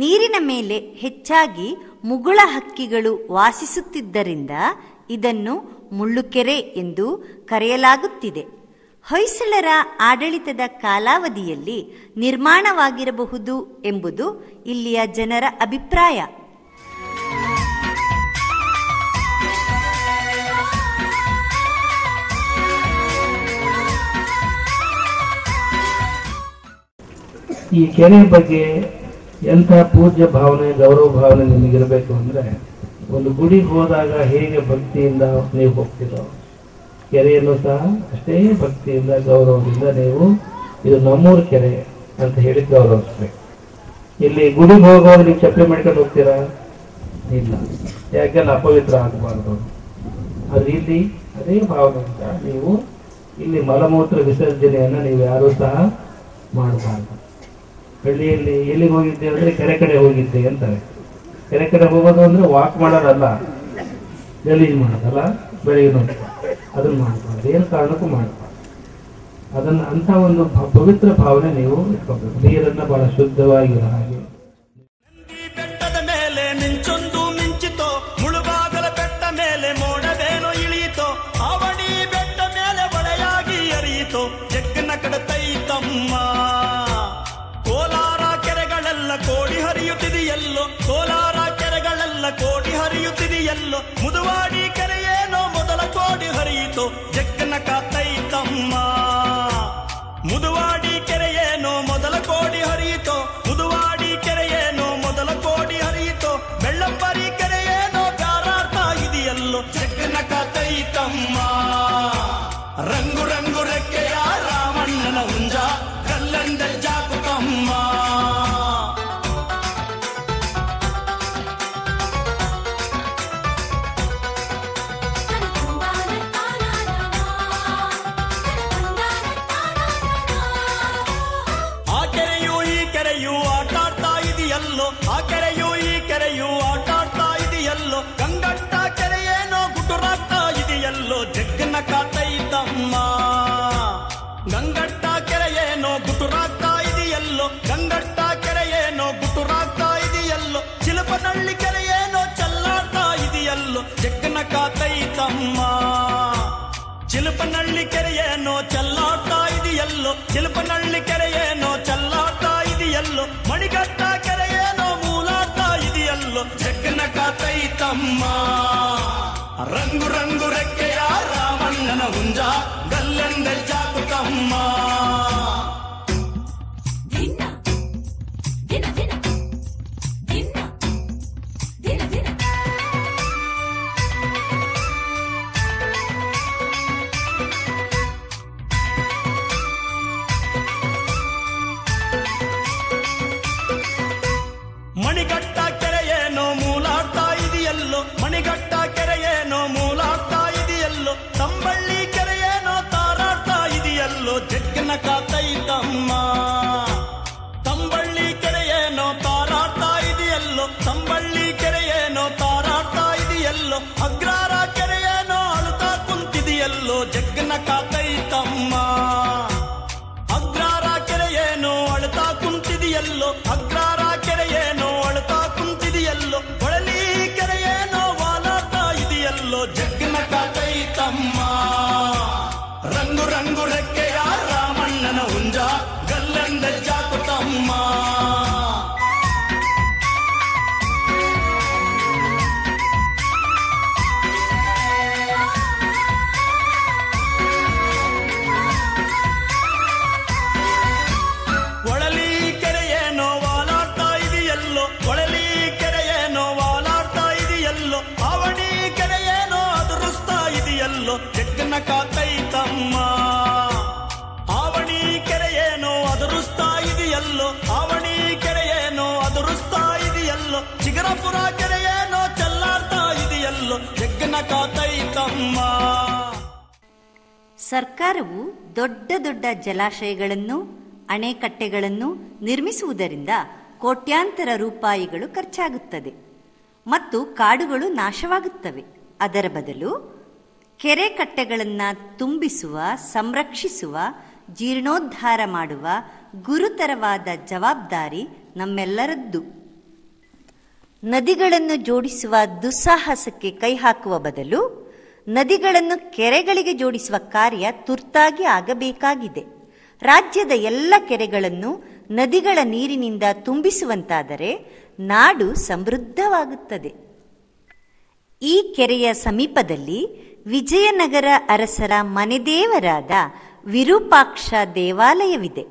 ನೀರಿನ ಮೇಲೆ ಹೆಚ್ಚಾಗಿ ಮುಗುಳ ಹಕ್ಕಿಗಳು ವಾಸಿಸುತ್ತಿದ್ದರಿಂದ ಇದನ್ನು ಮುಳ್ಳುಕೆರೆ ಎಂದು ಕರೆಯಲಾಗುತ್ತಿದೆ. ಹೊಯ್ಸಳರ ಆಡಳಿತದ ಕಾಲಾವಧಿಯಲ್ಲಿ ನಿರ್ಮಾಣವಾಗಿರಬಹುದು ಎಂಬುದು ಇಲ್ಲಿಯ ಜನರ ಅಭಿಪ್ರಾಯ. ಈ ಕೆರೆ ಬಗ್ಗೆ ಎಂಥ ಪೂಜ್ಯ ಭಾವನೆ, ಗೌರವ ಭಾವನೆ ನಿಮಗಿರಬೇಕು ಅಂದರೆ, ಒಂದು ಗುಡಿಗೆ ಹೋದಾಗ ಹೇಗೆ ಭಕ್ತಿಯಿಂದ ನೀವು ಹೋಗ್ತೀರೋ, ಕೆರೆಯನ್ನು ಸಹ ಅಷ್ಟೇ ಭಕ್ತಿಯಿಂದ ಗೌರವದಿಂದ ನೀವು ಇದು ನಮ್ಮೂರ ಕೆರೆ ಅಂತ ಹೇಳಿ ಗೌರವಿಸ್ಬೇಕು. ಇಲ್ಲಿ ಗುಡಿಗೆ ಹೋಗೋರು ನೀವು ಚಪ್ಪಲಿ ಮಾಡ್ಕೊಂಡು ಹೋಗ್ತೀರಾ? ಇಲ್ಲ, ಯಾಕೆಲ್ಲ ಅಪವಿತ್ರ ಆಗಬಾರ್ದು. ಅದು ಇಲ್ಲಿ ಅದೇ ಭಾವನೆಯಿಂದ ನೀವು ಇಲ್ಲಿ ಮಲಮೂತ್ರ ವಿಸರ್ಜನೆಯನ್ನು ನೀವು ಯಾರೂ ಸಹ ಮಾಡಬಾರ್ದು. ಹಳ್ಳಿಯಲ್ಲಿ ಎಲ್ಲಿಗೆ ಹೋಗಿದ್ದೆ ಅಂದರೆ ಕೆರೆ ಕಡೆ ಹೋಗಿದ್ದೆ ಅಂತಾರೆ. ಕೆರೆ ಕಡೆ ಹೋಗೋದು ಅಂದರೆ ವಾಕ್ ಮಾಡೋದಲ್ಲ, ಗಲೀಜು ಮಾಡೋದಲ್ಲ, ಬೆಳಿಗ್ಗೆ ನೋಡಿ ಅದನ್ನು ಮಾಡಬಾರ್ದು, ಏನು ಕಾರಣಕ್ಕೂ ಮಾಡಬಾರ್ದು. ಅದನ್ನು ಅಂಥ ಒಂದು ಪವಿತ್ರ ಭಾವನೆ ನೀವು ಇಟ್ಕೋಬೇಕು. ನೀರನ್ನು ಬಹಳ ಶುದ್ಧವಾಗಿರೋ ಹಾಗೆ. ಬೆಟ್ಟದ ಮೇಲೆ ಮಿಂಚೊಂದು ಮಿಂಚಿತೋ, ಮುಳುಬಾಗಲ ಬೆಟ್ಟ ಮೇಲೆ ಮೋಡವೇನೋ ಇಳಿಯಿತೋ, ಅವಣಿ ಬೆಟ್ಟ ಮೇಲೆ ಹೊಳೆಯಾಗಿ ಎರಿಯಿತೋ, ಜಗ್ಗನ ಕಡತೈತಮ್ಮ. ಕೋಲಾರ ಕೆರೆಗಳೆಲ್ಲ ಕೋಡಿ ಹರಿಯುತ್ತಿದೆಯಲ್ಲೋ, ಕೋಲಾರ ಕೆರೆಗಳೆಲ್ಲ ಕೋಡಿ ಹರಿಯುತ್ತಿದೆಯಲ್ಲೋ, ಮುದುವಾಡಿ ಕೆರೆಯೇನೋ ಮೊದಲ ಕೋಡಿ ಹರಿಯಿತೋ, ಜಗ್ಗನ ಕಾತೈತಮ್ಮ. ಮುದುವಾಡಿ ಕೆರೆಯೇನೋ ಮೊದಲ ಕೋಡಿ ಹರಿಯಿತೋ, ಮುದುವಾಡಿ ಕೆರೆಯೇನೋ ಮೊದಲ ಕೋಡಿ ಹರಿಯಿತೋ, ಬೆಳ್ಳಂಬರಿ ಕೆರೆಯೇನೋ ಬ್ಯಾರಾಡ್ತಾ ಇದೆಯಲ್ಲೋ, ಜಗ್ಗನ ಕಾತೈತಮ್ಮ. ರಂಗು ರಂಗು ರೆಕ್ಕೆಯ ರಾಮಣ್ಣನ ಹುಂಜ ಗಲ್ಲೆಂದೆಜ್ಜಾಕುತಮ್ಮ. ಆ ಕೆರೆಯು ಈ ಕೆರೆಯು ಆಟಾಡ್ತಾ ಇದೆಯಲ್ಲೋ, ಆ ಕೆರೆಯು ಈ ಕೆರೆಯು ಆಟಾಡ್ತಾ ಇದೆಯಲ್ಲೋ, ಗಂಗಟ್ಟ ಕೆರೆಯೇನೋ ಗುಟುರಾಗ್ತಾ ಇದೆಯಲ್ಲೋ, ಜಗ್ಗನ ಕಾತೈತಮ್ಮ. ಗಂಗಟ್ಟ ಕೆರೆಯೇನೋ ಗುಟುರಾಗ್ತಾ ಇದೆಯಲ್ಲೋ, ಗಂಗಟ್ಟ ಕೆರೆಯೇನೋ ಗುಟುರಾಗ್ತಾ ಇದೆಯಲ್ಲೋ, ಚಿಲಪನಹಳ್ಳಿ ಕೆರೆಯೇನೋ ಚಲ್ಲಾಡ್ತಾ ಇದೆಯಲ್ಲೋ, ಜಗ್ಗನ ಕಾತೈತಮ್ಮ. ಚಿಲಪನಹಳ್ಳಿ ಕೆರೆಯೇನೋ ಚಲ್ಲಾಡ್ತಾ ಇದೆಯಲ್ಲೋ, ಚಿಲಪನಹಳ್ಳಿ ಕೆರೆಯೇನೋ ಚಲ್ಲಾಡ್ತಾ ಇದೆಯಲ್ಲೋ, ಮಣಿಗಟ್ಟ ಕೆರೆಯೇನೋ ಮೂಲಾಡ್ತಾ ಇದೆಯಲ್ಲೋ, ಜಗ್ಗನ ಕಾತೈತಮ್ಮ. ರಂಗು ರಂಗು ರೆಕ್ಕೆಯ ರಾಮಣ್ಣನ ಹುಂಜ ಗಲ್ಲೆಂದೆಜ್ಜಾಕುತಮ್ಮ. ಮಣಿಗಟ್ಟ ಕೆರೆಯೇನೋ ಮೂಲಾಡ್ತಾ ಇದೆಯಲ್ಲೋ, ಮಣಿಗಟ್ಟ ಕೆರೆಯೇನೋ ಮೂಲಾಡ್ತಾ ಇದೆಯಲ್ಲೋ, ತಂಬಳ್ಳಿ ಕೆರೆಯೇನೋ ತಾರಾಡ್ತಾ ಇದೆಯಲ್ಲೋ, ಜಗ್ಗನ ಕಾತೈತಮ್ಮ. ತಂಬಳ್ಳಿ ಕೆರೆಯೇನೋ ತಾರಾಡ್ತಾ ಇದೆಯಲ್ಲೋ, ತಂಬಳ್ಳಿ ಕೆರೆಯೇನೋ ತಾರಾಡ್ತಾ ಇದೆಯಲ್ಲೋ, ಅಗ್ರಾರ ಕೆರೆಯೇನೋ ಅಳುತ್ತಾ ಕುಂತಿದೆಯಲ್ಲೋ, ಜಗ್ಗನ ಕಾತೈತಮ್ಮ. ಅಗ್ರಾರ ಕೆರೆಯೇನೋ ಅಳುತ್ತಾ ಕುಂತಿದೆಯಲ್ಲೋ, ಅಗ್ರಾರ ಕೆರೆಯೇನೋ ಅಳುತ್ತಾ ಕುಂತಿದೆಯಲ್ಲೋ, ಹೊಳಲಿ ಕೆರೆಯೇನೋ ವಾಲಾಡ್ತಾ ಇದೆಯಲ್ಲೋ, ಜಗ್ಗನ ಕಾತೈತಮ್ಮ. ರಂಗು ರಂಗು ರೆಕ್ಕೆಯ ರಾಮಣ್ಣನ ಹುಂಜ ಗಲ್ಲೆಂದೆಜ್ಜಾಕುತಮ್ಮ. ಆವಣಿ ಕೆರೆಯೇನೋ ಅದುರುಸ್ತಾ ಇದೆಯಲ್ಲೋ, ಚಿಗರಪುರ ಕೆರೆಯೇನೋ ಚೆಲ್ಲಾಡ್ತಾ ಇದೆಯಲ್ಲೋ, ಜಗ್ಗನ ಕಾತೈತಮ್ಮ. ಸರ್ಕಾರವು ದೊಡ್ಡ ದೊಡ್ಡ ಜಲಾಶಯಗಳನ್ನು, ಅಣೆಕಟ್ಟೆಗಳನ್ನು ನಿರ್ಮಿಸುವುದರಿಂದ ಕೋಟ್ಯಾಂತರ ರೂಪಾಯಿಗಳು ಖರ್ಚಾಗುತ್ತದೆ ಮತ್ತು ಕಾಡುಗಳು ನಾಶವಾಗುತ್ತವೆ. ಅದರ ಬದಲು ಕೆರೆ ಕಟ್ಟೆಗಳನ್ನು ತುಂಬಿಸುವ, ಸಂರಕ್ಷಿಸುವ, ಜೀರ್ಣೋದ್ಧಾರ ಮಾಡುವ ಗುರುತರವಾದ ಜವಾಬ್ದಾರಿ ನಮ್ಮೆಲ್ಲರದ್ದು. ನದಿಗಳನ್ನು ಜೋಡಿಸುವ ದುಸ್ಸಾಹಸಕ್ಕೆ ಕೈ ಹಾಕುವ ಬದಲು ನದಿಗಳನ್ನು ಕೆರೆಗಳಿಗೆ ಜೋಡಿಸುವ ಕಾರ್ಯ ತುರ್ತಾಗಿ ಆಗಬೇಕಾಗಿದೆ. ರಾಜ್ಯದ ಎಲ್ಲ ಕೆರೆಗಳನ್ನು ನದಿಗಳ ನೀರಿನಿಂದ ತುಂಬಿಸುವಂತಾದರೆ ನಾಡು ಸಮೃದ್ಧವಾಗುತ್ತದೆ. ಈ ಕೆರೆಯ ಸಮೀಪದಲ್ಲಿ ವಿಜಯನಗರ ಅರಸರ ಮನೆದೇವರಾದ ವಿರೂಪಾಕ್ಷ ದೇವಾಲಯವಿದೆ.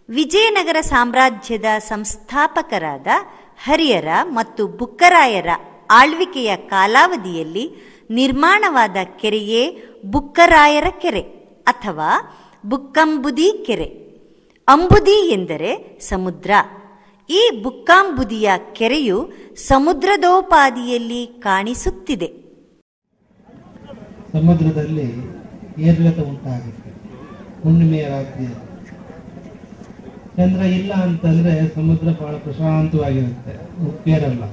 ವಿಜಯನಗರ ಸಾಮ್ರಾಜ್ಯದ ಸಂಸ್ಥಾಪಕರಾದ ಹರಿಹರ ಮತ್ತು ಬುಕ್ಕರಾಯರ ಆಳ್ವಿಕೆಯ ಕಾಲಾವಧಿಯಲ್ಲಿ ನಿರ್ಮಾಣವಾದ ಕೆರೆಯೇ ಬುಕ್ಕರಾಯರ ಕೆರೆ ಅಥವಾ ಬುಕ್ಕಂಬುದಿ ಕೆರೆ. ಅಂಬುದಿ ಎಂದರೆ ಸಮುದ್ರ. ಈ ಬುಕ್ಕಾಂಬುದಿಯ ಕೆರೆಯು ಸಮುದ್ರದೋಪಾದಿಯಲ್ಲಿ ಕಾಣಿಸುತ್ತಿದೆ. ಸಮುದ್ರದಲ್ಲಿ ಏರಿಳಿತ ಉಂಟಾಗುತ್ತೆ ಹುಣ್ಣಿಮೆಯ ರಾತ್ರಿಯಲ್ಲಿ. ಚಂದ್ರ ಇಲ್ಲ ಅಂತಂದ್ರೆ ಸಮುದ್ರ ಬಹಳ ಪ್ರಶಾಂತವಾಗಿರುತ್ತೆ, ಉಕ್ಕೇರಲ್ಲ.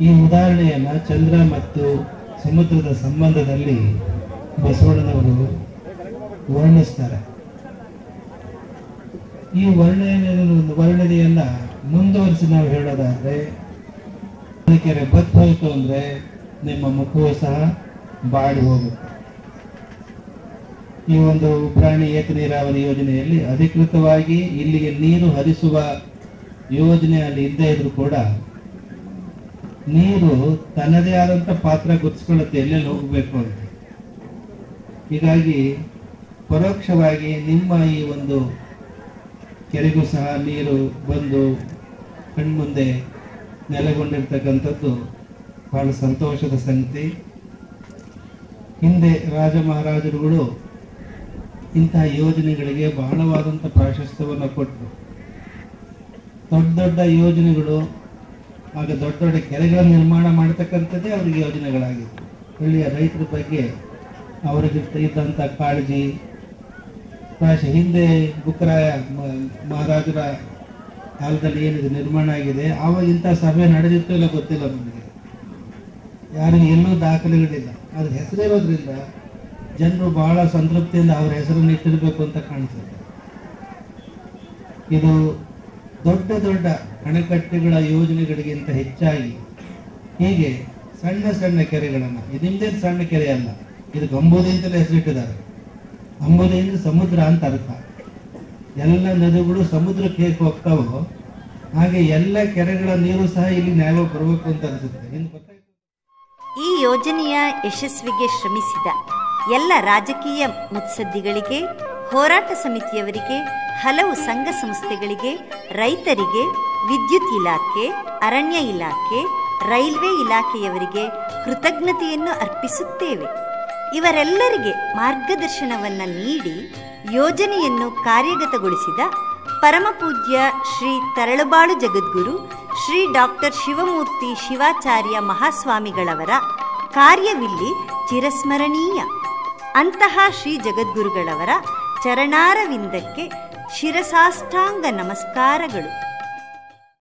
ಈ ಉದಾಹರಣೆಯನ್ನ ಚಂದ್ರ ಮತ್ತು ಸಮುದ್ರದ ಸಂಬಂಧದಲ್ಲಿ ಬಸವಣ್ಣನವರು ವರ್ಣಿಸ್ತಾರೆ. ಈ ವರ್ಣನೆಯನ್ನ ಮುಂದುವರಿಸಿ ನಾವು ಹೇಳೋದಾದ್ರೆ, ಕೆರೆ ಬತ್ತು ಹೋಯ್ತು ಅಂದ್ರೆ ನಿಮ್ಮ ಮುಖವೂ ಸಹ ಬಾಡಿ ಹೋಗುತ್ತೆ. ಈ ಒಂದು ಪ್ರಾಣಿ ಏತ ನೀರಾವರಿ ಯೋಜನೆಯಲ್ಲಿ ಅಧಿಕೃತವಾಗಿ ಇಲ್ಲಿಗೆ ನೀರು ಹರಿಸುವ ಯೋಜನೆ ಅಲ್ಲಿ ಇಲ್ಲದೆ ಇದ್ರೂ ಕೂಡ ನೀರು ತನ್ನದೇ ಆದಂತ ಪಾತ್ರ ಗುರ್ತಿಸ್ಕೊಳ್ಳುತ್ತೆ ಎಲ್ಲೆಲ್ಲಿ ಹೋಗಬೇಕು ಅಂತ. ಹೀಗಾಗಿ ಪರೋಕ್ಷವಾಗಿ ನಿಮ್ಮ ಈ ಒಂದು ಕೆರೆಗೂ ಸಹ ನೀರು ಬಂದು ಕಣ್ಮುಂದೆ ನೆಲೆಗೊಂಡಿರ್ತಕ್ಕಂಥದ್ದು ಬಹಳ ಸಂತೋಷದ ಸಂಗತಿ. ಹಿಂದೆ ರಾಜ ಮಹಾರಾಜರುಗಳು ಇಂತಹ ಯೋಜನೆಗಳಿಗೆ ಬಹಳವಾದಂಥ ಪ್ರಾಶಸ್ತ್ಯವನ್ನು ಕೊಟ್ಟರು. ದೊಡ್ಡ ದೊಡ್ಡ ಯೋಜನೆಗಳು, ಆಗ ದೊಡ್ಡ ದೊಡ್ಡ ಕೆರೆಗಳ ನಿರ್ಮಾಣ ಮಾಡತಕ್ಕಂಥದ್ದೇ ಅವರಿಗೆ ಯೋಜನೆಗಳಾಗಿತ್ತು. ಹಳ್ಳಿಯ ರೈತರ ಬಗ್ಗೆ ಅವರಿಗೆ ಇದ್ದಂಥ ಕಾಳಜಿ ಪ್ರಾಯಶಃ ಹಿಂದೆ ಬುಕ್ಕರಾಯ ಮಹಾರಾಜರ ಕಾಲದಲ್ಲಿ ಏನಿದೆ ನಿರ್ಮಾಣ ಆಗಿದೆ, ಆವಾಗ ಇಂಥ ಸಭೆ ನಡೆದಿತ್ತು ಇಲ್ಲ ಗೊತ್ತಿಲ್ಲ ನಮಗೆ, ಯಾರಿಗೆ ಎಲ್ಲೂ ದಾಖಲೆಗಳಿಲ್ಲ. ಅದ್ರ ಹೆಸರಿರೋದ್ರಿಂದ ಜನರು ಬಹಳ ಸಂತೃಪ್ತಿಯಿಂದ ಅವರ ಹೆಸರನ್ನು ಇಟ್ಟಿರಬೇಕು ಅಂತ ಕಾಣಿಸುತ್ತೆ. ಇದು ದೊಡ್ಡ ದೊಡ್ಡ ಅಣೆಕಟ್ಟೆಗಳ ಯೋಜನೆಗಳಿಗಿಂತ ಹೆಚ್ಚಾಗಿ ಹೀಗೆ ಸಣ್ಣ ಸಣ್ಣ ಕೆರೆಗಳನ್ನು, ಇದಿಂದೇ ಸಣ್ಣ ಕೆರೆ ಅಲ್ಲ, ಇದು ಅಂಬುದಿ ಅಂತಲೇ ಹೆಸರಿಟ್ಟಿದ್ದಾರೆ. ಅಂಬುದಿ ಅಂದ್ರೆ ಸಮುದ್ರ ಅಂತ ಅರ್ಥ. ಎಲ್ಲ ನದಿಗಳು ಸಮುದ್ರಕ್ಕೆ ಹೇಗೆ ಹೋಗ್ತಾವೋ ಹಾಗೆ ಎಲ್ಲ ಕೆರೆಗಳ ನೀರು ಸಹ ಇಲ್ಲಿ ನ್ಯಾಯ ಬರಬೇಕು ಅಂತ ಅನಿಸುತ್ತೆ. ಈ ಯೋಜನೆಯ ಯಶಸ್ವಿಗೆ ಶ್ರಮಿಸಿದ ಎಲ್ಲ ರಾಜಕೀಯ ಮುತ್ಸದ್ದಿಗಳಿಗೆ, ಹೋರಾಟ ಸಮಿತಿಯವರಿಗೆ, ಹಲವು ಸಂಘ ಸಂಸ್ಥೆಗಳಿಗೆ, ರೈತರಿಗೆ, ವಿದ್ಯುತ್ ಇಲಾಖೆ, ಅರಣ್ಯ ಇಲಾಖೆ, ರೈಲ್ವೆ ಇಲಾಖೆಯವರಿಗೆ ಕೃತಜ್ಞತೆಯನ್ನು ಅರ್ಪಿಸುತ್ತೇವೆ. ಇವರೆಲ್ಲರಿಗೆ ಮಾರ್ಗದರ್ಶನವನ್ನು ನೀಡಿ ಯೋಜನೆಯನ್ನು ಕಾರ್ಯಗತಗೊಳಿಸಿದ ಪರಮಪೂಜ್ಯ ಶ್ರೀ ತರಳಬಾಳು ಜಗದ್ಗುರು ಶ್ರೀ ಡಾಕ್ಟರ್ ಶಿವಮೂರ್ತಿ ಶಿವಾಚಾರ್ಯ ಮಹಾಸ್ವಾಮಿಗಳವರ ಕಾರ್ಯವಿಲ್ಲಿ ಚಿರಸ್ಮರಣೀಯ. ಅಂತಹ ಶ್ರೀ ಜಗದ್ಗುರುಗಳವರ ಚರಣಾರವಿಂದಕ್ಕೆ ಶಿರಸಾಷ್ಟಾಂಗ ನಮಸ್ಕಾರಗಳು.